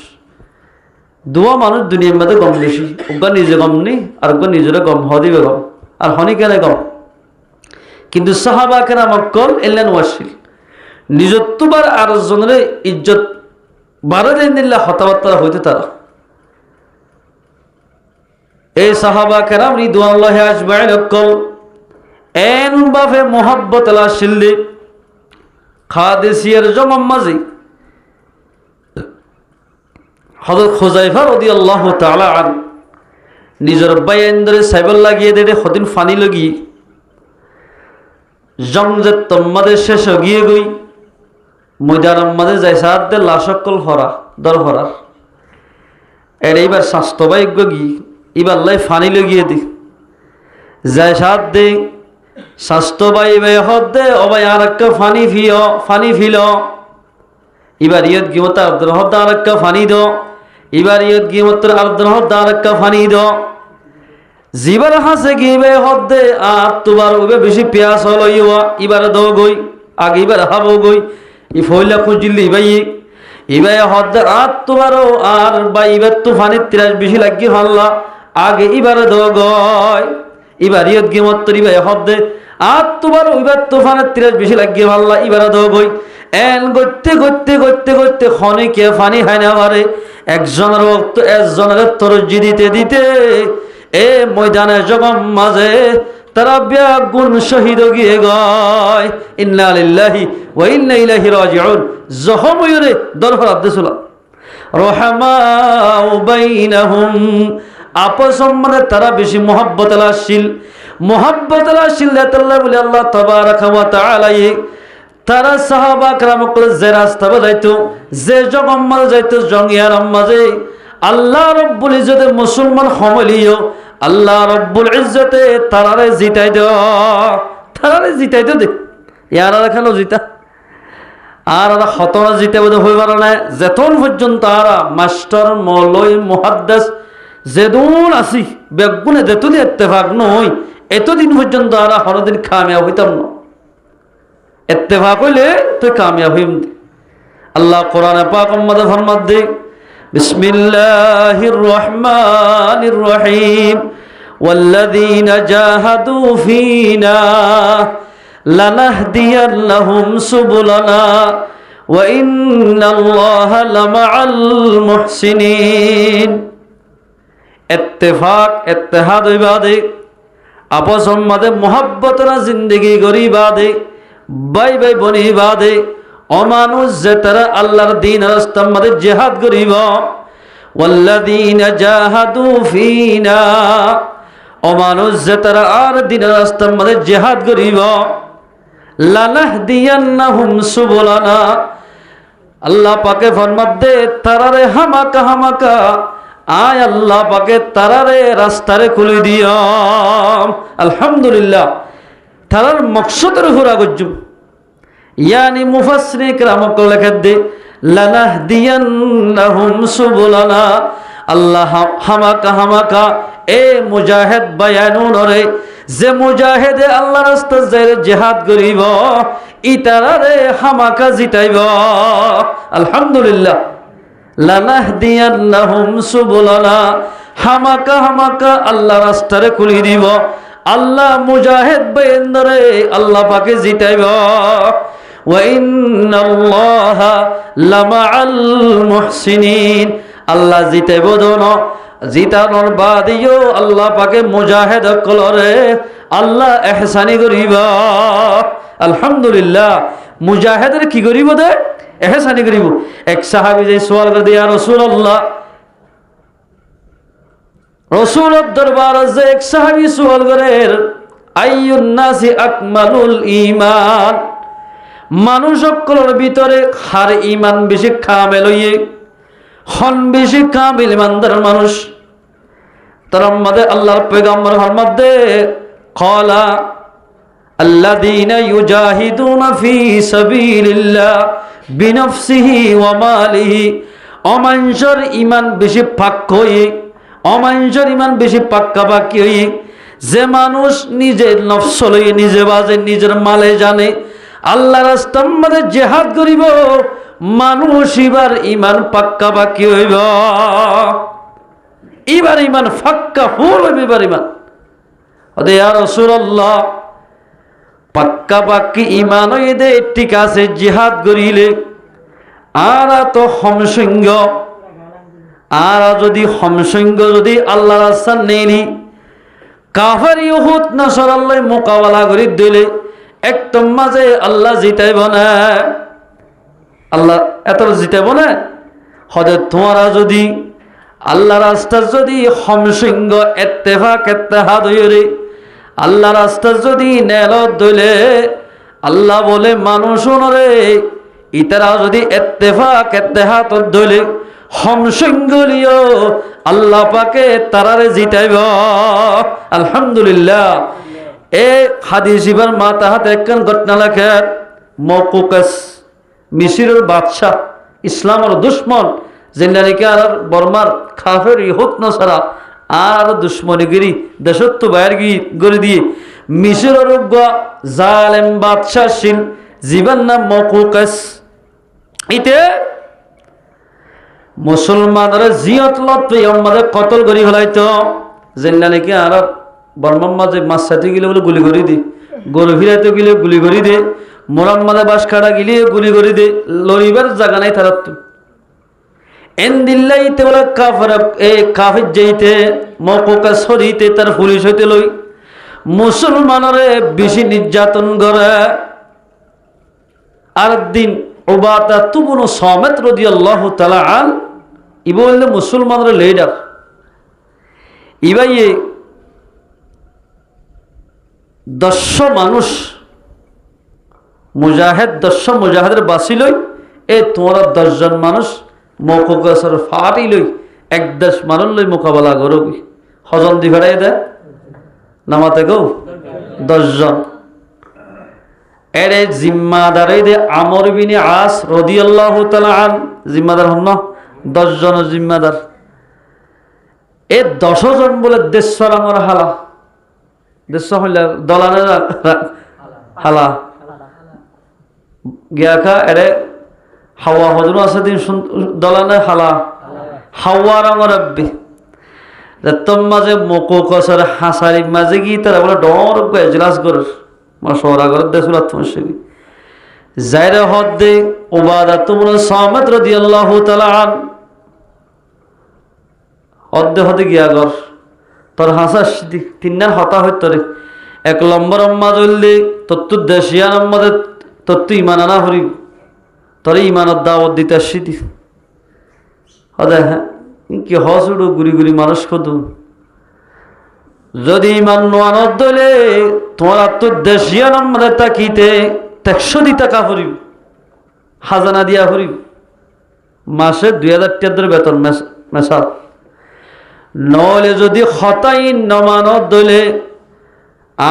A: দুয়া মানুষ দুনিয়ার মধ্যে গম বেশি ওগা নিজে গম নেই আর ওগা নিজেরা গম হদিবে গম আর হনি কেনে গম কিন্তু সাহাবা কেরাম কল এলেন ওয়াসিল নিজত্ববার আর জনের ইজ্জত বারো দিন দিল্লা হতাবার্তা হইতে তারা এই সাহাবা কেরাম রিদওয়ানুল্লাহি আজমাইন কল এন বাফে মোহাব্বত আলা শিল্লি খাদেসিয়ার জমম মাঝি হযরত খুযাইফা রাদিয়াল্লাহু তাআলা আন নিজের বাইন্দরে সাইবল লাগিয়ে দেড়ে হদিন ফানি লগি জমজে তম্মাদে শেষ গিয়ে গই ময়দান মাঝে যাই সাদে লাশকল হরা দর হরার এর এইবার স্বাস্থ্যবাইজ্ঞ গি এবার লাই ফানি লগিয়ে দি যাই সাদ দে স্বাস্থ্যবাই বে হদ দে অবাই আর একটা ফানি ফিল এবার ইয়ত গিমতা আব্দুল হদ আর একটা ফানি দো এবার ইয়ত গিমত্র আব্দুল হদ আর একটা ফানি দো জিবার হাসে গিবে হদ দে আর তোমার ওবে বেশি পেঁয়াজ হলো ইয়া এবার দো গই আগে এবার হাবো গই ই ফইলা খুঁজিলি ভাই ইবাই হদ দে আর তোমারও আর বা এবার তো ফানি 30 বেশি লাগি হল্লা আগে এবার দো গই এবার ইয়ত গিমত্র ইবাই হদ দে আর তোমার ওইবার তুফানের 30 বেশি লাগিয়ে ভাল্লা এবার দো গই এন গইতে গইতে গইতে গইতে খনিকে ফানি হয় না পারে একজনের রক্ত একজনের তরজ্জি দিতে দিতে এ ময়দানে জগম মাঝে তারা ব্যাগুন শহীদ গিয়ে গয় ইন্না লিল্লাহি ওয়া ইন্না ইলাইহি রাজিউন জহময়রে দরবার আব্দুল্লাহ রহমাউ বাইনাহুম আপস মানে তারা বেশি মোহাব্বত আলাশিল আল্লাহ বলে আল্লাহ তাবারাকা ওয়া তাআলা তারা সাহাবা کرام করে যে রাস্তা যাইতো যে জগম্মাল যাইতো জঙ্গিয়ার মাঝে আল্লাহ রব্বুল ইজ্জতে মুসলমান হমলিও আল্লাহ রব্বুল ইজ্জতে তারারে জিতাই দে ইয়ার আর এখানেও জিতা আর আর হতনা জিতে বোধ হয়ে পারে না যেতন পর্যন্ত আর মাস্টার মৌলই মুহাদ্দিস যেদুন আসি বেগুনে যেতুনি ইত্তেফাক নই এতদিন পর্যন্ত আর হরদিন কামিয়াব হইতাম না ইত্তেফাক হইলে তুই কামিয়াব হইম। আল্লাহ কোরআনে পাক মধ্যে ফরমাত দে বিসমিল্লাহির রহমানির রহিম ওয়াল্লাযীনা জাহাদু ফীনা লানাহদিয়ান্নাহুম সুবুলানা ওয়া ইন্নাল্লাহা লামাআল মুহসিনিন। ইত্তেফাক ইত্তেহাদ ইবাদে আপস মাঝে মোহাব্বত না জিন্দগি গরিবাদে বাই বাই বনিবাদে অমানুষ যে তারা আল্লাহর দ্বীন রাস্তার মধ্যে জিহাদ করিব ওয়াল্লাযীনা জাহাদু ফীনা অমানুষ যে তারা আর দ্বীন রাস্তার মধ্যে জিহাদ করিব লানাহদিয়ান্নাহুম সুবুলানা আল্লাহ পাকে ফরমাত দে তারারে হামাকা হামাকা আয় আল্লাহ পাকে তারারে রাস্তারে খুলে দিও। আলহামদুলিল্লাহ তারার মকসদের উপর আগজুম ইয়ানি মুফাসসিরিন کرام লেখা দে লানাহদিয়ান্নাহুম সুবুলানা আল্লাহ হামাকা হামাকা এ মুজাহিদ বায়ানুন রে যে মুজাহিদে আল্লাহ রাস্তায় যাই জিহাদ করিব ইতারারে হামাকা জিতাইব। আলহামদুলিল্লাহ লানাহদিয়ান্নাহুম সুবুলানা হামাকা হামাকা আল্লাহ রাস্তারে খুলি দিব আল্লাহ মুজাহিদ বায়ানরে আল্লাহ পাকে জিতাইব। ওয়া ইন্নাল্লাহা লামাআল মুহসিনিন আল্লাহ জিতাইব দোন জিতানোর বাদিও আল্লাহ পাকে মুজাহিদ কলরে আল্লাহ ইহসানি করিব। আলহামদুলিল্লাহ মুজাহিদের কি করিব দে এহসানি করিব। এক সাহাবী যে সওয়াল করে ইয়া রাসূলুল্লাহ রাসূলের দরবারে যে এক সাহাবী সওয়াল করে আইয়ুন নাসি আকমালুল ঈমান মানুষ সকলের ভিতরে হার ঈমান বেশি কামেল হইয়ে হন বেশি কামিল ইমানদার মানুষ তার মধ্যে আল্লাহর পয়গম্বর ফরমাত দে ক্বালা আল্লাযীনা ইউজাহিদুনা ফি সাবিলিল্লাহ বিনফসিহি ওয়া মালিহি অমানসর ঈমান বেশি পাক্কা হই অমানসর ঈমান বেশি পাক্কা বাকি হই যে মানুষ নিজের নফস লইয়ে নিজে বাজে নিজের মালে জানে আল্লাহ রাস্তার মধ্যে জিহাদ করিব মানুষ এবার ঈমান পাক্কা বাকি হইব এবার ঈমান পাক্কা ফুল হইবে এবার ঈমান ওদে ইয়া রাসূলুল্লাহ পাক্কা বাকি ঈমান হইদে ঠিক আছে জিহাদ করিলে আর তো হমসঙ্গ আর যদি হমসঙ্গ যদি আল্লাহ রাস্তার নেইনি কাফের ইহুদ নাসারাল্লাহ মোকাবেলা করি দিলে একদম মাঝে আল্লাহ জিতাইব না আল্লাহ এত জিতাইব না হদে তোমারা যদি আল্লাহ রাস্তার যদি হমসঙ্গ ইত্তেফাক ইত্তেহাদ হইরে আল্লাহ রাস্তা যদি নেলত দইলে আল্লাহ বলে মানুষ রে ইতারা যদি ইত্তেফাক ইত্তেহাদ দইলে হমসঙ্গলিও আল্লাহ পাকে তারারে জিতাইব। আলহামদুলিল্লাহ এই হাদিস ইবার মাতা হাতে একখান ঘটনা লেখে মওকুকাস মিশরের বাদশাহ ইসলামের দুশ্মন জিন্দানিকে আর বর্মার কাফের ইহুদ নাসারা আর দুশ্মনীগিরি দেশত্ব বাইর গড়ে দিয়ে মিশরের জালেম বাদশাহ ছিল জীবন নাম মওকুকাস ইতে মুসলমানরা জিয়ত লত আমাদের কতল করি হলাইতো জিন্দানিকে আর বর্মার মাঝে মাছ সাথে গেলে বলে গুলি করে দি গরু ফিরাইতে গেলে গুলি করে দে মোরাম মাঝে বাস কাটা গেলে গুলি করে দে লড়িবার জায়গা নাই তারা তো এনদিল্লাইতে বলে কাফের কাফির যাইতে মওকুকা সরিতে তার পুলিশ হইতে লই মুসলমানরে বেশি নির্যাতন করে। আর দিন উবাদা তুবনু সামিত রাদিয়াল্লাহু তাআলা আন ইবলে মুসলমানরে লিডার ইবাইয়ে 10 মানুষ মুজাহিদ 10 মুজাহিদের বাসিলই এ তোমরা 10 জন মানুষ মওকুকাসের ফাটি লই 10 মানুষ লই মোকাবেলা করো হজন দি ফেরাই দে নামাতে গো 10 জন এরে জিম্মাদার এই যে আমর বিন আস রাদিয়াল্লাহু তাআলা আন জিম্মাদার হন না 10 জন জিম্মাদার এ 10 জন বলে দেশর আমার হালা দেশ হইলা দলানে হালা গিয়াকা এরে হাওয়া হজরু আছে দিন দলানে হালা হাওয়া রঙের রব্বি তোর মাঝে মকো কসর হাসারি মাঝে গিয়ে তারা বলে ডর এজলাস কর মশওয়ারা করে দেশুল আত্মশী জায়রে হদ দে উবাদাত ইবনে সামিত রাদিয়াল্লাহু তাআলা আন হদ হদে গিয়া গর তোর হাসাস তিননার হতা হইত রে এক নম্বর আম্মা জলদি তত্তু দেশিয়ান আম্মাদের তত্তু ইমান আনা হরি তোর ইমানের দাওয়াত দিতে আসছি হদে হ্যাঁ কি হসুড়ো গুড়ি গুড়ি মানুষ কত যদি ইমান নোয়ানত দলে তোমার আত্মদেশিয়া নম্বরে তাকিতে 100 টাকা ফুরিব হাজানা দিয়া ফুরিব মাসে 2000 টাকার বেতন মেশা নলে যদি হতাই নমানত দলে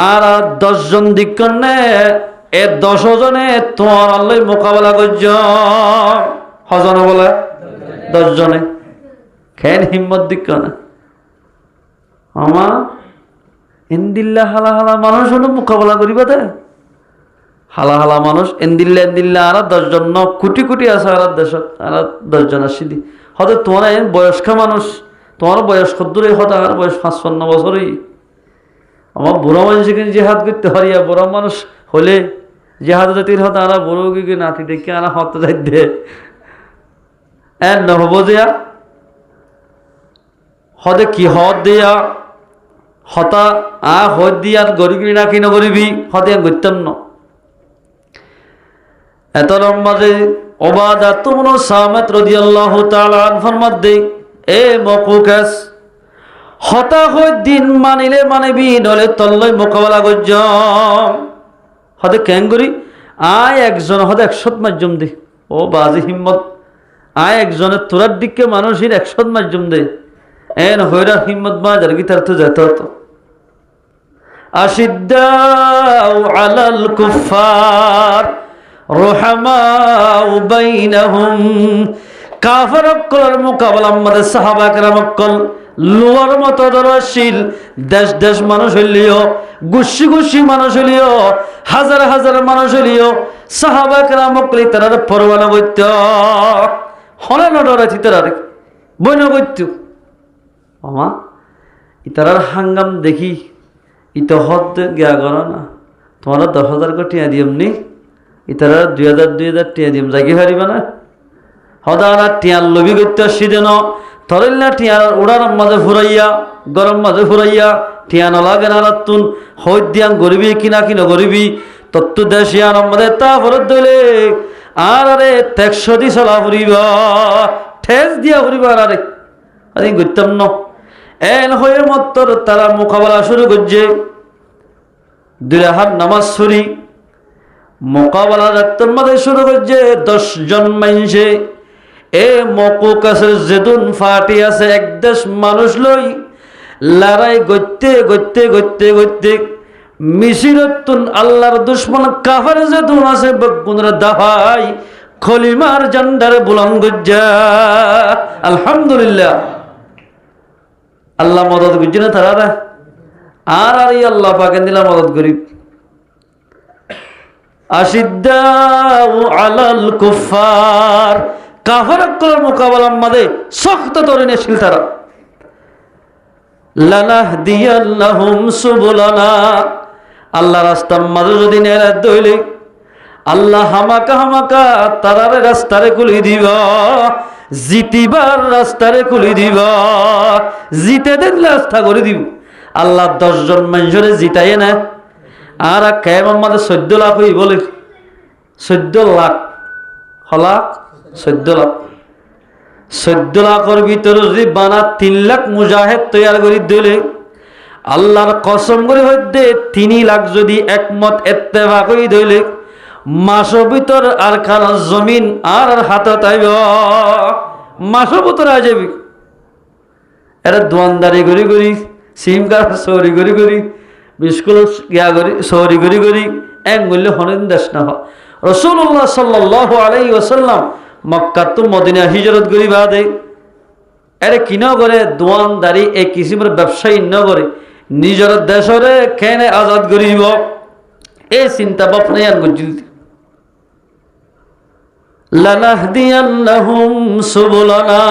A: আর 10 জন দিকনে এ 10 জনে তোমার আল্লাহ মোকাবেলা করছ হজন বলে 10 জনে খেন হিম্মত দিক না আমা এন্দিল্লা হালা হালা মানুষ হলো মোকাবেলা করিবা দে হালা হালা মানুষ এন্দিল্লা আর 10 জন কোটি কোটি আছে আর দেশত আর 10 জন আসি দি হয়তো তোমার বয়স্ক মানুষ তোমার বয়স কদ্দুরে হতো আর বয়স 55 বছরই আমার বুড়া মানুষকে জেহাদ করতে হারিয়া বুড়া মানুষ হলে জেহাদ জাতির হতো আর বড় কি নাতি দেখে আর হতে যাই দে নহব দিয়া হদে কি হদ দিয়া হতা হদ দিয়া গরিবি না কি নগরিবি হদে গত্যম ন এত মাঝে উবাদাত ইবনে সামিত রাদিয়াল্লাহু তাআলা আন ফরমাত দে এ মকুকাস হতা হদ দিন মানিলে মানবি নলে তল্লই মোকাবেলা করজ হদে কেঙ্গুরি আয় একজন হদে 100 মাধ্যম দে ও বাজি হিম্মত আয় একজনের তোরার দিকে মানুষের 100 মাধ্যম দে এন হইরা হিম্মত বাজার গিতার তো যেত তো আশিদ্দাউ আলাল কুফার রুহামাউ বাইনাহুম কাফের অক্কলের মোকাবেলা আমাদের সাহাবা কেরাম অক্কল লোয়ার মতো দরশীল দেশ দেশ মানুষ হইলিও গুছি গুছি মানুষ হইলিও হাজার হাজার মানুষ হইলিও সাহাবা কেরাম অক্কল তারা পরওয়ানা করত হলে নডরাইতি তারা বইন করত আমা ইতারার হাঙ্গাম দেখি ইতো হদ গিয়া করা না তোমার 10,000 করে টিয়া দিম নি ইতারা 2000 টিয়া দিম জাগি হারিবা না হদারা টিয়ার লবি করতে আসছি যেন ধরিল্লা টিয়ার উড়ার মাঝে ফুরাইয়া গরম মাঝে ফুরাইয়া টিয়া নলাগে না তুন হইত দিয়ান গরিবি কিনা কিনা গরিবি তত্ত্ব দেশিয়ান আমাদের তা ফরত দইলে আর আরে 100 দি চলা ফুরিবা ঠেস দিয়া ফুরিবা আরে আমি গত্যম ন এন হয়ে মত্তর তারা মোকাবেলা শুরু করছে 2 রাকাত নামাজ ছড়ি মোকাবেলা রাত্রের মধ্যে শুরু করছে 10 জন মানুষে এ মকুকাসের যেদুন ফাটি আছে এক দেশ মানুষ লই লড়াই গইতে গইতে গইতে গইতে মিশিরতুন আল্লাহর দুশমন কাফের যেদুন আছে বগুনরা দাহাই খলিমার জান্ডারে বুলন্দ গজ্জা আলহামদুলিল্লাহ আল্লাহ মদদ করছে না তারা আর আর আল্লাহ পাকে দিলা মদদ গরিব আশিদ্দাউ আলাল কুফার কাফের অক্কলের মোকাবেলা মাঝে শক্ত তরিনে ছিল তারা লানাহদিয়াল্লাহুম সুবুলানা আল্লাহ রাস্তার মাঝে যদি নেড়ে দইলে আল্লাহ হামাকা তারার রাস্তারে খুলি দিব জিতিবার রাস্তারে খুলি দিব জিতে দিন রাস্তা করে দিব আল্লাহ 10 জন মানুষরে জিতাই না আর কেমন মাঝে 14 লাখ হই বলে 14 লাখ হলাক 14 লাখ 14 লাখের ভিতরে যদি বানা 3 লাখ মুজাহিদ তৈরি করে দিলে আল্লাহর কসম করে হইতে 3 লাখ যদি একমত ইত্তেফাক হই দিলে মাসের ভিতর আর খানা জমিন আর হাতে তাইব মাসের ভিতর আ যাবি এরা দোয়ানদারি করি করি সিম কার্ড সরি করি করি বিস্কুল গিয়া করি সরি করি করি মূল্য হনিন দেশ না হয় রাসূলুল্লাহ সাল্লাল্লাহু আলাইহি ওয়াসাল্লাম মক্কা তো মদিনা হিজরত করি বাদে এরে কি ন করে দোয়ানদারি এই কিসিমের ব্যবসায়ী ন করে নিজের দেশরে কেনে আজাদ করিব এই চিন্তা ভাবনা আর গজিল লানাহদিয়ান্নাহুম সুবুলানা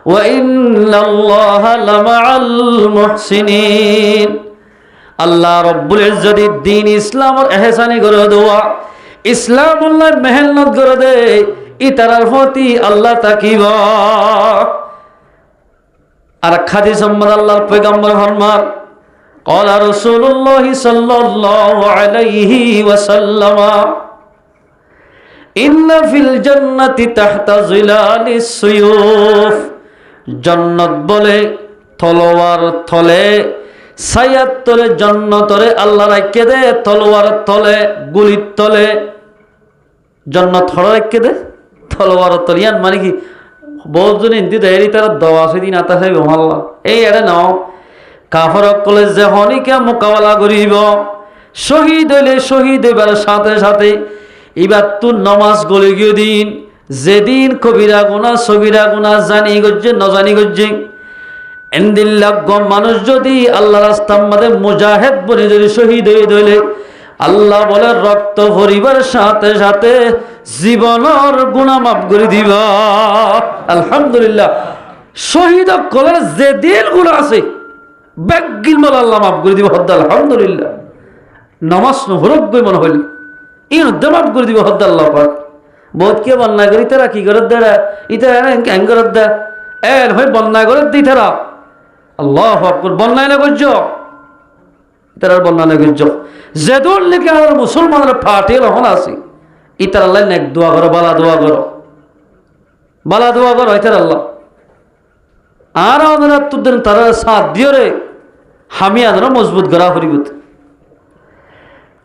A: ওয়া ইন্নাল্লাহা লামাআল মুহসিনিন আল্লাহ রব্বুল ইজ্জতি দ্বীন ইসলামের ইহসানি করে দেওয়া ইসলামুল্লাহ মেহনত করে দে ইতারার প্রতি আল্লাহ তাকিব আর হাদিস সম্মত আল্লাহর পয়গম্বর ফরমান قال رسول الله صلى الله عليه وسلم إن في الجنة تحت ظلال السيوف জান্নাত বলে তলোয়ার তলে ছায়ার তলে জান্নাতরে আল্লাহ রাখে দে তলোয়ার তলে গুলির তলে জান্নাত হড় রাখে দে তলোয়ার তলে ইয়ান মানে কি বহুজন হিন্দি দেরি তারা দোয়া সেদিন আতা হয় আল্লাহ এই এরে নাও কাফর কলেজ যে হনিকে মোকাবেলা করিব শহীদ হইলে শহীদ হইবার সাথে সাথে এবার তুই নমাজ গলে গিয়ে দিন যেদিন কবিরা গুনা সবিরা গুনা জানি গজ্জে নজানি গজ্জে এন্দিল্লাগ মানুষ যদি আল্লাহ রাস্তার মধ্যে মুজাহিদ বনে যদি শহীদ হয়ে দইলে আল্লাহ বলে রক্ত ভরিবার সাথে সাথে জীবনের গুনাহ মাফ করে দিবা আলহামদুলিল্লাহ শহীদ কলের যে দিন গুলো আছে ব্যাগিল মাল আল্লাহ মাফ করে দিব হদ্দ আলহামদুলিল্লাহ নামাজ নহরক গই মনে হইল ই হদ্দ মাফ করে দিব হদ্দ আল্লাহ পাক বহুত কে বন্যা করি তারা কি করে দেরা ইতারা ক্যাং করে দে এল হই বন্যা করে দি তারা আল্লাহু আকবার বন্যা না গজ্জ তারা বন্যা না গজ্জ যেদুল লিখে আর মুসলমানরা ফাটে রহন আছে ইতারা আল্লাহ নেক দোয়া করো বালা দোয়া করো ইতারা আল্লাহ আর আমাদের তুদের তারা সাথ দিও রে হামি আদর মজবুত করা হরিবত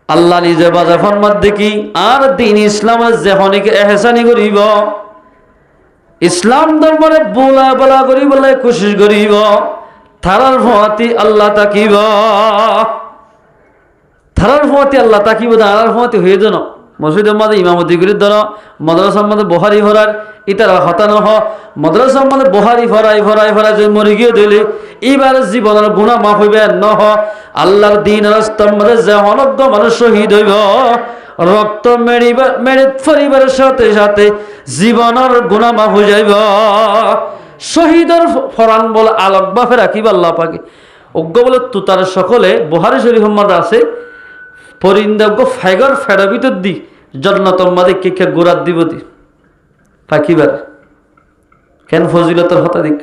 A: আল্লাহ নিজে বাজা ফরমাত দেখি আর দিন ইসলামের যে হনিকে এহসানি করিব ইসলাম ধর্মরে বোলা বলা করি বলে কোশিশ করিব থারার ফতি আল্লাহ তাকিব থারার ফতি আল্লাহ তাকিব দাঁড়ার ফতি হয়ে যেন মসজিদের মধ্যে ইমামতি করে ধরো মাদ্রাসার মধ্যে বহারি ভরার ইতারা হতানো হ মাদ্রাসার মধ্যে বহারি ভরাই যদি মরি গিয়ে দিলে এইবার জীবনের গুণা মাফ হইবে ন হ আল্লাহর দিন রাস্তার মধ্যে যে অনজ্ঞ মানুষ শহীদ হইব রক্ত মেরে পরিবারের সাথে সাথে জীবনের গুণা মাফ হয়ে যাইব শহীদের ফরান বলে আলোক বাফে রাখিব আল্লাহ পাকে অজ্ঞ বলে তুতার সকলে বহারি শরীফ মধ্যে আছে পরিন্দাজ্ঞ ফাইগর ফেড়া ভিতর দি জন্নতর মাঝে কে কে গোড়াত দিব দি পাখিবার কেন ফজিলতর হতা দিক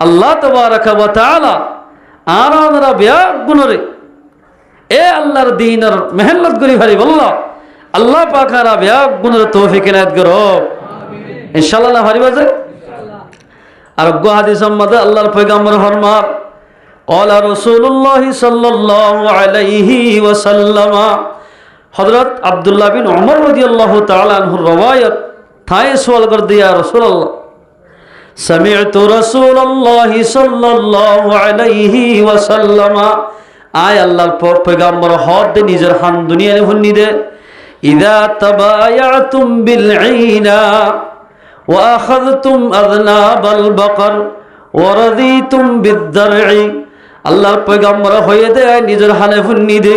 A: আল্লাহ তাবারাকা ওয়া তাআলা আর আমরা ব্যাগ গুণরে এ আল্লাহর দ্বীনের মেহনত করি ভারি বললা আল্লাহ পাক আর ব্যাগ গুণরে তৌফিক ইনায়াত করো আমিন ইনশাআল্লাহ না ভারি বাজে আর গো হাদিসের মধ্যে আল্লাহর পয়গম্বর ফরমান قال رسول الله صلى الله عليه وسلم حضرت عبداللہ بن عمر رضی اللہ تعالی عنہ روایت تھائے سوال کر دیا رسول اللہ سمعت رسول اللہ صلی اللہ علیہ وسلم آئے اللہ پیغمبر حد دے نجر حن دنیا نے ہنی دے اذا تبایعتم بالعینا واخذتم اذناب البقر ورضیتم بالدرع আল্লাহর পয়গম্বর হয়ে দেয় নিজের হানে ফুন্নি দে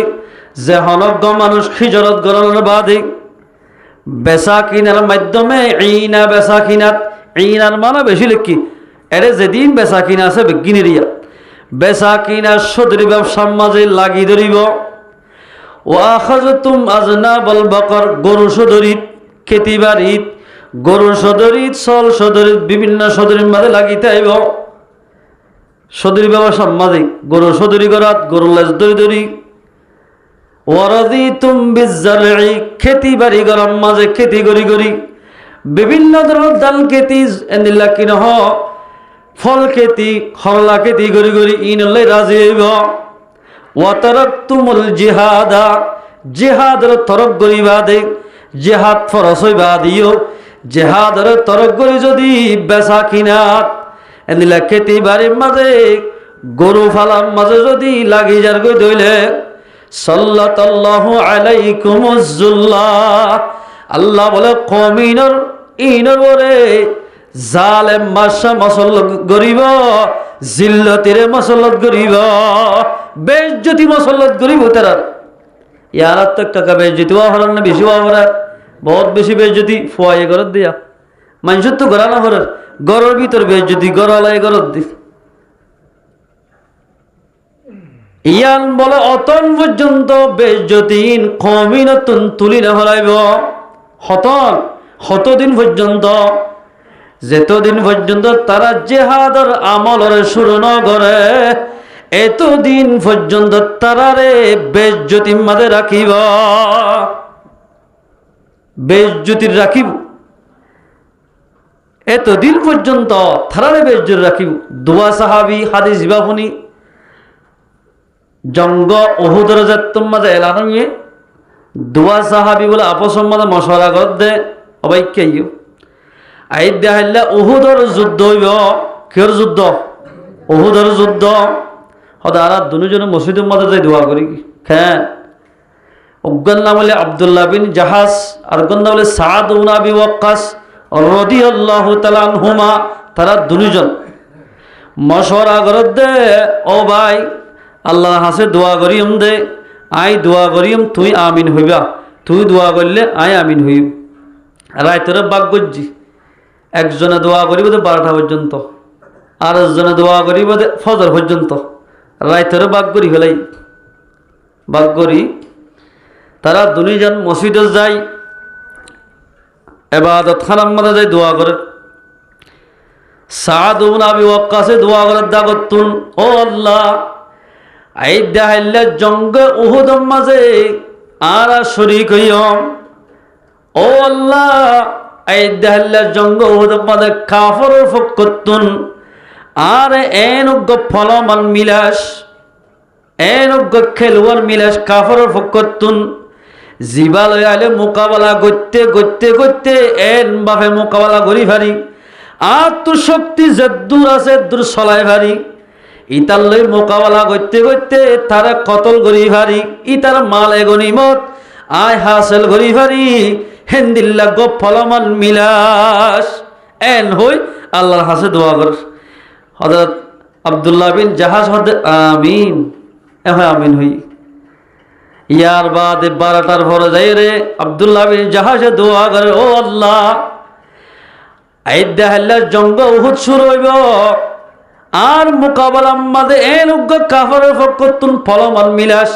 A: যে হনজ্ঞ মানুষ হিজরত করার বাদে বেচা কিনার মাধ্যমে ইনা বেচা কিনাত ইনার মানে বেশি লিখি এরে যেদিন বেচা কিনা আছে বেগিনেরিয়া বেচা কিনা সদরি ব্যবসার মাঝে লাগি ধরিব ও আখাজতুম আজনাবাল বাকর গরু সদরিত খেতি বাড়িত গরু সদরিত সল সদরিত বিভিন্ন সদরির মাঝে লাগিতে আইব সদরি ব্যবসার মাঝে গরু সদরি করাত গরু লেজ দরি ওয়ারাদিতুম বিজ্জারই খেতি বাড়ি গরম মাঝে খেতি করি বিভিন্ন ধরনের ধান খেতি এনিলা কিন হ ফল খেতি খরলা খেতি করি ইনলে রাজি হইব ওয়াতারাকতুমুল জিহাদা জিহাদের তরক করিবা দে জিহাদ ফরজ হইবা দিও জিহাদের তরক করি যদি বেচা কিনাত এনিলা খেতি বাড়ির মাঝে গরু ফালার মাঝে যদি লাগি যার গই দইলে সাল্লাল্লাহু আলাইকুমুজ যুল্লাহ। আল্লাহ বলে কমিনর ইনর বরে জালেম মাসা মসল্লত গরিব, জিল্লতিরে মসল্লত গরিব, বেজ্জতি মসল্লত গরিব তারা। ইয়ার তো কাকা বেজ্জতি হওয়ার না বেশি হওয়ার, বহুত বেশি বেজ্জতি ফুয়াই ঘরত দিয়া মানুষের তো গড়া না হরার, গড়ের ভিতর বেজ্জতি গড়ালাই ঘরত দি। ইয়ান বলে অতন পর্যন্ত বেজ্জতিন কমিনতুন তুলি না হরাইব, হতদিন পর্যন্ত, যেতদিন পর্যন্ত তারা জেহাদর আমলের শুরু ন করে এতদিন পর্যন্ত তারারে বেজ্জতির মাঝে রাখিব, বেজ্জতির রাখিব, এতদিন পর্যন্ত তারারে বেজ্জতি রাখিব। দুয়া সাহাবি হাদিস বাহুনি জঙ্গ উহুদের যাত্তম মাঝে এলান নিয়ে দুয়া সাহাবি বলে আপসম মাঝে মশলা কর দে অবাইক্যাইও আই দেখাইলে উহুদর যুদ্ধ হইব। কিয়র যুদ্ধ? উহুদর যুদ্ধ। সদারা দুজনে মসজিদের মধ্যে যাই দোয়া করি। হ্যাঁ, অজ্ঞান নাম হলে আব্দুল্লাহ বিন জাহাজ, আর অজ্ঞান নাম হলে সাদ ইবনে আবি ওয়াক্কাস রাদিয়াল্লাহু তাআলা আনহুমা। তারা দুজন মশওয়ারা করত দে, ও ভাই আল্লাহর হাসে দোয়া করিম দে, আই দোয়া করিম তুই আমিন হইবা, তুই দোয়া করলে আই আমিন হইব। রাইতরে বাগ গজ্জি, একজনে দোয়া করিব 12টা পর্যন্ত, আর একজনে দোয়া করিব ফজর পর্যন্ত। রাইতরে বাগ করি ফেলাই, বাগ করি তারা দুজন মসজিদে যায়, ইবাদত খানার মধ্যে যায় দোয়া করে। সাদ ইবনে আবি ওয়াক্কাসে দোয়া করে দাগতুন, ও আল্লাহ আই দেখাইলে জঙ্গে উহুদের মাঝে আর শরীক হইম, ও আল্লাহ এই দেহাল্লা জঙ্গ উহুদের মাঝে কাফরের ফকতুন, আর এনগ্য ফলমান মিলাস, এনগ্য খেলোয়ার মিলাস কাফরের ফকতুন। জিবালয় আলে মোকাবেলা করতে করতে করতে এন বাফে মোকাবেলা করি ভারি, আর তোর শক্তি যেদূর আছে দূর চলাই ভারি। ইতার লই মোকাবেলা করতে করতে তারা কতল করি ভারি, ইতার মালে গনিমত আয় হাসিল করি ভারি। হেন্দিল্লা গো ফলমান মিলাস এন হই আল্লাহর হাসে দোয়া কর। হযরত আব্দুল্লাহ বিন জাহাজ হদে আমিন, হয় আমিন হই। ইয়ার বাদে 12টার পরে যাই রে আব্দুল্লাহ বিন জাহাজে দোয়া করে, ও আল্লাহ এই দেহাল্লার জঙ্গ উহুদ শুরু হইব, আর মোকাবেলার মাঝে এন উগ্র কাফরের ফকতুন ফলমান মিলাস,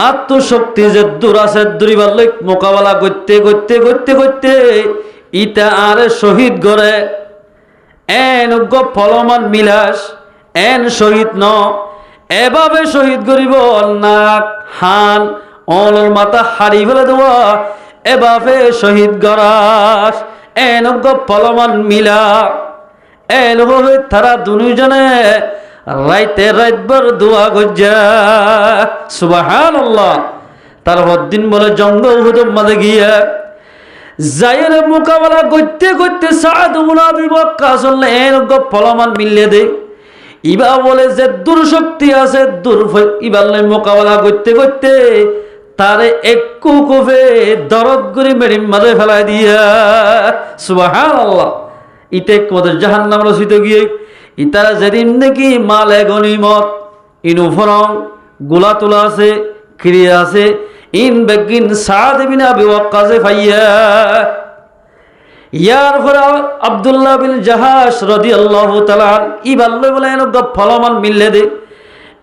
A: আত্মশক্তি যে দূর আছে দূরিবার মোকাবেলা করতে করতে করতে করতে ইটা আর শহীদ গড়ে। এন উগ্র ফলমান মিলাস এন শহীদ ন, এভাবে শহীদ করিব নাক হান অলর মাথা হারি ফেলে দেওয়া, এভাবে শহীদ গড়াস। এন উগ্র ফলমান মিলা এন হয়ে তারা দুজনে রাইতে রাতভর দোয়া গজ্জা সুবহানাল্লাহ। তারপর দিন বলে জঙ্গ উহুদের মাঝে গিয়া যাইরে মোকাবেলা করতে করতে সাদ ইবনে আবি ওয়াক্কাস এন ফলমান মিলিয়ে দে। ইবা বলে যে দুর্শক্তি আছে দূর ইবার মোকাবেলা করতে করতে তারে একটু কোফে দরদ করে মেরে মাঝে ফেলাই দিয়া সুবহানাল্লাহ। ইতে কোদের জাহান্নাম রচিত গিয়ে ইতারা যেদিন নাকি মালে গনিমত ইনুফরং গোলা তোলা আছে ক্রিয়া আছে ইন বেগিন সাদ ইবনে আবি ওয়াক্কাসে ফাইয়া। ইয়ার পরে আব্দুল্লাহ বিন জাহাজ রাদিয়াল্লাহু তাআলা ইবাল্লই বলে এনক ফলমান মিললে দে।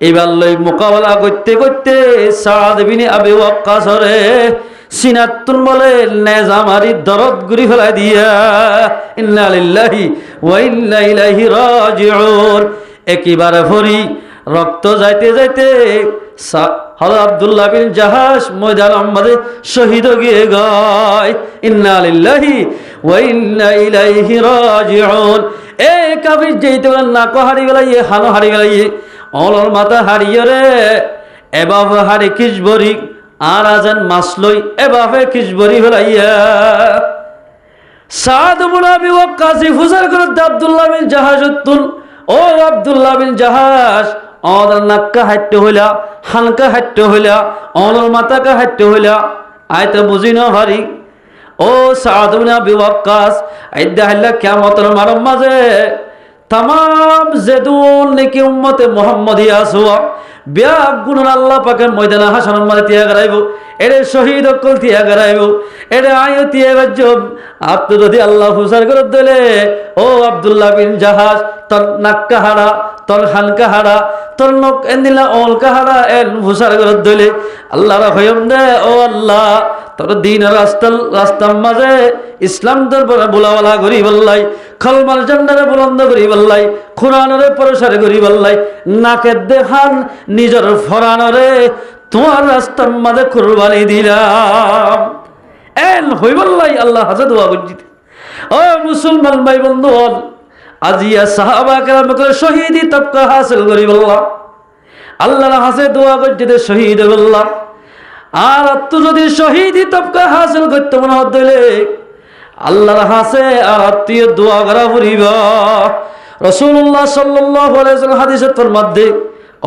A: ইবাল্লই মোকাবেলা করতে করতে সাদ ইবনে আবি ওয়াক্কাস রে সিনাতুন বলে নেজামারি দরদ গুরি ফেলাই দিয়া ইন্না লিল্লাহি ওয়া ইন্না ইলাইহি রাজিউন। একেবারে ভরি রক্ত যাইতে যাইতে হযরত আব্দুল্লাহ বিন জাহাজ ময়দান আমাদের শহীদ গিয়ে গায় ইন্না লিল্লাহি ওয়া ইন্না ইলাইহি রাজিউন। এ কাফির যেইতে না কো হারি গলাইয়ে হানো হারি গলাইয়ে অলর মাথা হারিয়ে রে এবাবে হারি কিসবরি আর আজান মাসলই এভাবে কিসবরি ফেলাইয়া সাদ ইবনে আবি ওয়াক্কাস ফুজার করে আব্দুল্লাহ বিন জাহাজ তুল। ও আব্দুল্লাহ বিন জাহাজ অনর নাক্কা হাইট্য হইলা হালকা হাইট্য হইলা অনর মাথাকা হাইট্য হইলা আয়তো বুঝি না ভারি ও সাদ ইবনে আবি ওয়াক্কাস আইদা হাল্লা কিয়ামতের মারম মাঝে तमाम जेदुन नेकी उम्मते मुहम्मदी आसुआ ब्याग गुण अल्लाह पाके मयदान हाशर मारे तिया कराइबो एरे शहीद अकल तिया कराइबो एरे आयो तिया गजब आप तो যদি আল্লাহ হুসার করে দিলে ও আব্দুল্লাহ বিন জাহাজ তোর নাক্কা হাড়া তোর হালকা হাড়া তোর নক এন্দিলা অলকা হাড়া এন হুসার করে দিলে আল্লাহর হয়ম দে ও আল্লাহ তোর দিন রাস্তার মাঝে ইসলাম দরবারে বুলাওয়ালা করি বললাই খলমাল জান্নারে বুলন্দ করি বললাই কুরআনরে প্রসার করি বললাই নাকে দেখান নিজের ফরানরে তোমার রাস্তার মাঝে কুরবানি দিলাম এন হই বললাই আল্লাহ হাজে দোয়া করজিতে ও মুসলমান ভাই বন্ধু আজিয়া সাহাবা কেরাম করে শহীদি তবকা হাসিল করি বললাম আল্লাহর হাসে দোয়া করজিতে শহীদ বললাম আর তো যদি শহীদি তবকা হাসিল করতে মনে হলে আল্লাহর হাসে আর আত্মীয় দোয়া করা পড়িবা রাসূলুল্লাহ সাল্লাল্লাহু আলাইহি ওয়াসাল্লাম হাদিসের মধ্যে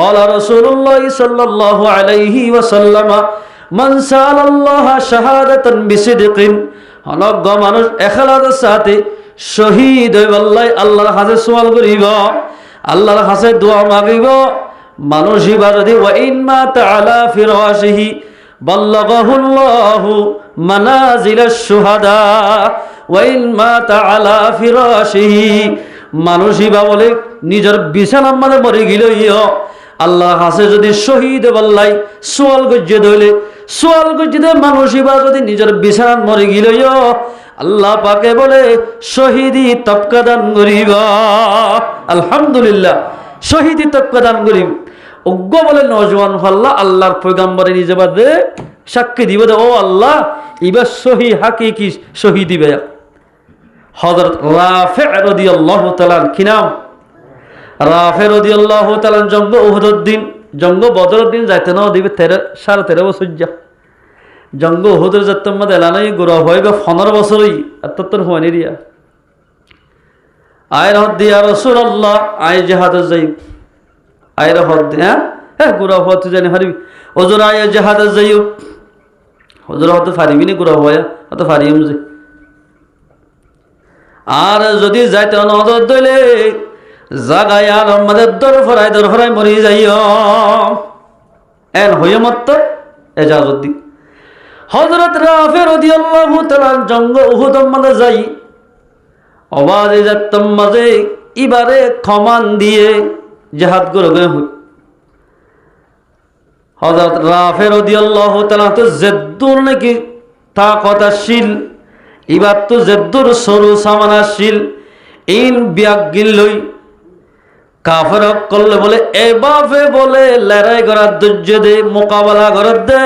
A: قال رسول الله صلى الله عليه وسلم من سأل الله شهادة بصدق অনগ্য মানুষ ইখলাসের সাথে শহীদ হইবাল্লাই আল্লাহর হাসে সওয়াল করিবা আল্লাহর হাসে দোয়া মাগিব মানুষ ইবা যদি ওয়া ইন মা তাআলা ফিরাশিহি বাল্লাগাহুল্লাহু মানাজিলাশ শুহাদা ওয়া ইন মাতা আলা ফিরাশিহি মানুষই বা বলে নিজের বিছানার মধ্যে মরে গেল আল্লাহ হাসে যদি শহীদ বললাই সোয়াল গজ্জে দইলে সোয়াল গজ্জে মানুষই বা যদি নিজের বিছানার মরে গেল আল্লাহ পাকে বলে শহীদি তবকা দান করিবা আলহামদুলিল্লাহ শহীদি তবকা দান করিব অজ্ঞ বলে নওজওয়ান হল্লা আল্লাহর পয়গম্বরে নিজে বাদে সাক্ষী দিব ও আল্লাহ ইবা সহি হাকিকি শহীদ দিবে হযরত রাফি রাদিয়াল্লাহু তাআলা কি নাম রাফি রাদিয়াল্লাহু তাআলা জঙ্গ উহুদের দিন জঙ্গ বদরের দিন যাইতে না দিবে 13.5 বছর যা জঙ্গ উহুদের যাত্রার মধ্যে এলানাই গুরা হইবে 15 বছরই এততর হয়নি রিয়া আয় রহদ দিয়া রাসূলুল্লাহ আয় জিহাদ যাই আয় রহদ হ্যাঁ হ্যাঁ গুরা হতে জানি হারিবি ওজোর আয় জিহাদ যাই ওজোর হতে পারিবি না গুরা হয় অত পারিম যে আর যদি যাইতে নজর দইলে জাগায় আর আমাদের দর ফরাই মরি যাইও এন হইয়া মত এজাজত দি হযরত রাফি রাদিয়াল্লাহু তাআলা জঙ্গ উহুদের মধ্যে যাই আওয়াজে যাতম মাঝে ইবারে খমান দিয়ে জিহাদ করে হই হযরত রাফি রাদিয়াল্লাহু তাআলা তো জেদ্দুর নাকি তাকতাশীল ইবার তো জেদ্দুর সরু সামানাশীল ইন বিয়াগিল লই কাফের করলে বলে এবাফে বলে লড়াই করার ধৈর্য দে মোকাবেলা করার দে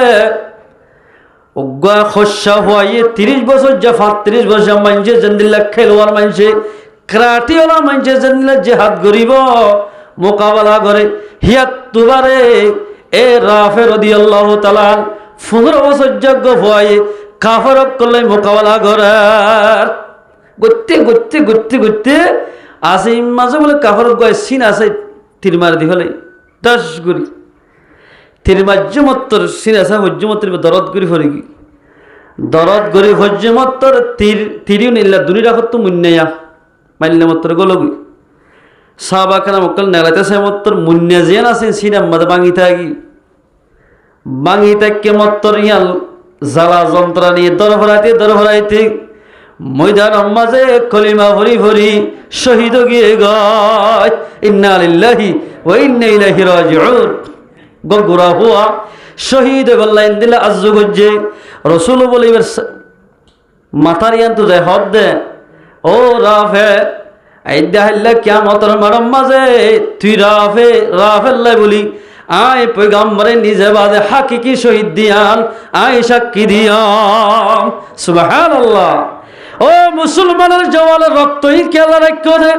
A: উগ্র খসা হয়ে 30 বছর যা 35 বছর মানছে জন্দিল্লা খেলোয়াড় মানছে ক্রাটিওয়ালা মানছে জন্দিল্লা জিহাদ করিব মোকাবেলা করে হিয়াত তুবারে এ রাফি রাদিয়াল্লাহু তাআলা 15 বছর যজ্ঞ হয়ে কাফের করলে মোকাবেলা করার গড়তে আছে মাঝে বলে কাফের গয় সিন আছে তিরমার দি হলে 10 গুরি তিরমাজ্জমত্তর সিন আছে হজ্জমত্তর দরদ গুরি ফরি কি দরদ গুরি হজ্জমত্তর তিরিও নিল্লা দুনি রাখত তো মুন্নায়া মাইল্লা মত্তর গলগি সাহাবা কেন মক্কল নেলাতে সে মত্তর মুন্না জিয়ান আছে সিন আমাদের বাঙি তাকে মত্তর ইয়াল জ্বালা যন্ত্রণা নিয়ে দরভরাইতে ময়দান মাঝে কলিমা ভরি শহীদ গিয়ে গয় ইন্না লিল্লাহি ওয়া ইন্না ইলাইহি রাজিউন গগুরা হুয়া শহীদ বল্লাইন দিলা আজ্জু গজ্জে রাসূল বলিবার মাতারিয়ান তো যায় হদ দে ও রাফে আইদা হাল্লা কিয়ামতের মারম মাঝে তুই রাফেল্লাই বলি আয় পয়গম্বরে নিজে বাদে হাকিকি শহীদ দিয়ান আয় সাক্ষী দিয়াম সুবহানাল্লাহ ও মুসলমানের জওয়ানের রক্তই কেলা রাখ দে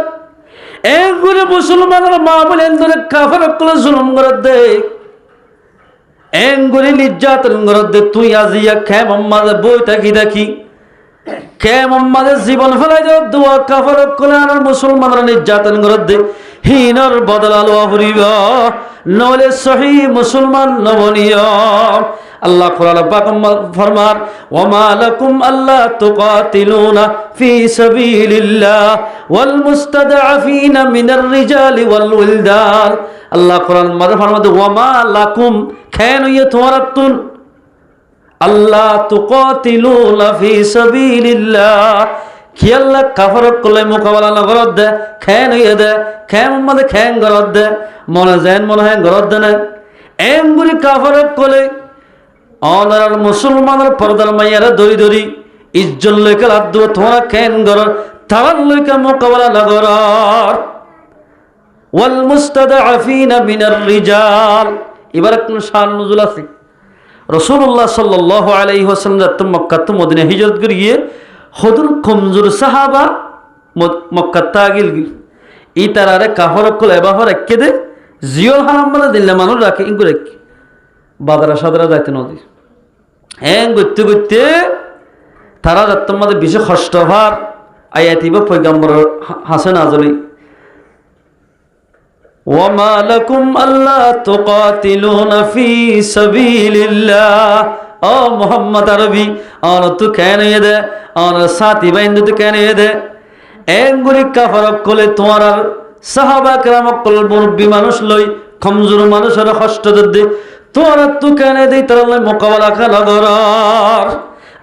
A: এগুলো মুসলমানের মা বলেন ধরে কাফের কলে জুলুম করে দে এগুলি নির্যাতন করে দে তুই আজিয়া খে মোহাম্মদ বই দেখি খে মোহাম্মদের জীবন ফেলাই দে দোয়া কাফের কলে আর মুসলমানের নির্যাতন করে দে হিনর বদলা লওয়া ফুরিব নলে সহি মুসলমান নবনীয় আল্লাহ কোরআন পাক ফরমান ওয়ামা লাকুম আল্লা তুকাতিলুনা ফি সাবিলিল্লাহ ওয়াল মুস্তাদআফিনা মিনার রিজালি ওয়াল উলদান আল্লাহ কোরআন মাঝে ফরমান ওয়ামা লাকুম কেন ইয়ে তোমার তুন আল্লাহ তুকাতিলুনা ফি সাবিলিল্লাহ কি আল্লাহ কাফরক কলে মোকাবেলা না করত দে কেন ইয়ে দে কেন মানে কেন করত দে মনে যেন মনে হয় করত দে না এম বলি কাফরক কলে অনার মুসলমানের পর্দার মাইয়ারা দড়ি দড়ি ইজ্জত লইকে লাদ তোমরা কেন গর তারার লইকে মোকাবেলা না কর ওয়াল মুস্তাদআফিনা মিনার রিজাল এবার কোন শান নজুল আছে রাসূলুল্লাহ সাল্লাল্লাহু আলাইহি ওয়াসাল্লাম মক্কা তো মদিনা হিজরত করে গিয়ে হদুল কমজোর সাহাবা মক্কা তাগিল ই তারারে কাফরক কল এবাহর একে দে জিওল হারাম মানে দিলে মানুষ রাখে ইনকু রাখি বাদারা সাদারা যাইতে নদী হ্যাঁ করতে করতে তারা যাত্রার মধ্যে বেশি কষ্ট হওয়ার আয়াতিব পয়গম্বর হাসান আজলি ওয়ামা লাকুম আল্লা তুকাতিলুনা ফি সাবিলিল্লাহ ও মুহাম্মদ আরবি আর তু কেন দে আর সাথী বাইন্দু তু কেন দে এঙ্গুলি কাফরক কলে তোমার আর সাহাবা কেরামক কল মুরব্বী মানুষ লই কমজোর মানুষের কষ্ট দে তোরা তু কেন দেই তার মোকাবেলা খেলা করার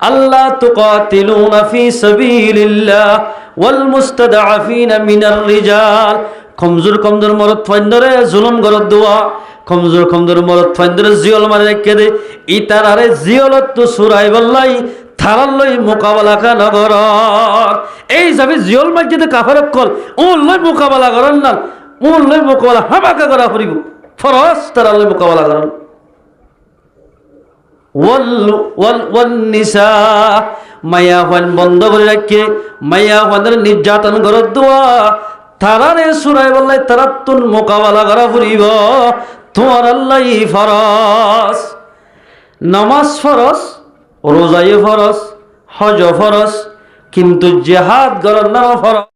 A: আল্লাহ তুকাতিলুনা ফি সাবিলিল্লাহ ওয়াল মুস্তাদআফিনা মিনার রিজাল কমজোর কমজোর মরদ ফাইন্দরে জুলুম গরদ দোয়া কমজোর কমজোর মরদ ফাইন্দরে জিয়ল মারে রেখে দে ই তারারে জিয়লত তো সুরাই বললাই থারার লই মোকাবেলা খেলা করার এই যাবে জিয়ল মসজিদে কাফারক কল ও লই মোকাবেলা করার না ও লই মোকাবেলা হামাকা করা ফুরিব ফরজ তারার লই মোকাবেলা করার নিসা মায়া হন বন্ধ করে রাখে মায়া হনের নির্যাতন করত দোয়া তারারে সুরাই বললাই তারা তুন মোকাবেলা করা ফুরিব তোমার আল্লাহ ফরজ নামাজ ফরজ রোজাই ফরজ হজ ফরজ কিন্তু জিহাদ করার না ফরজ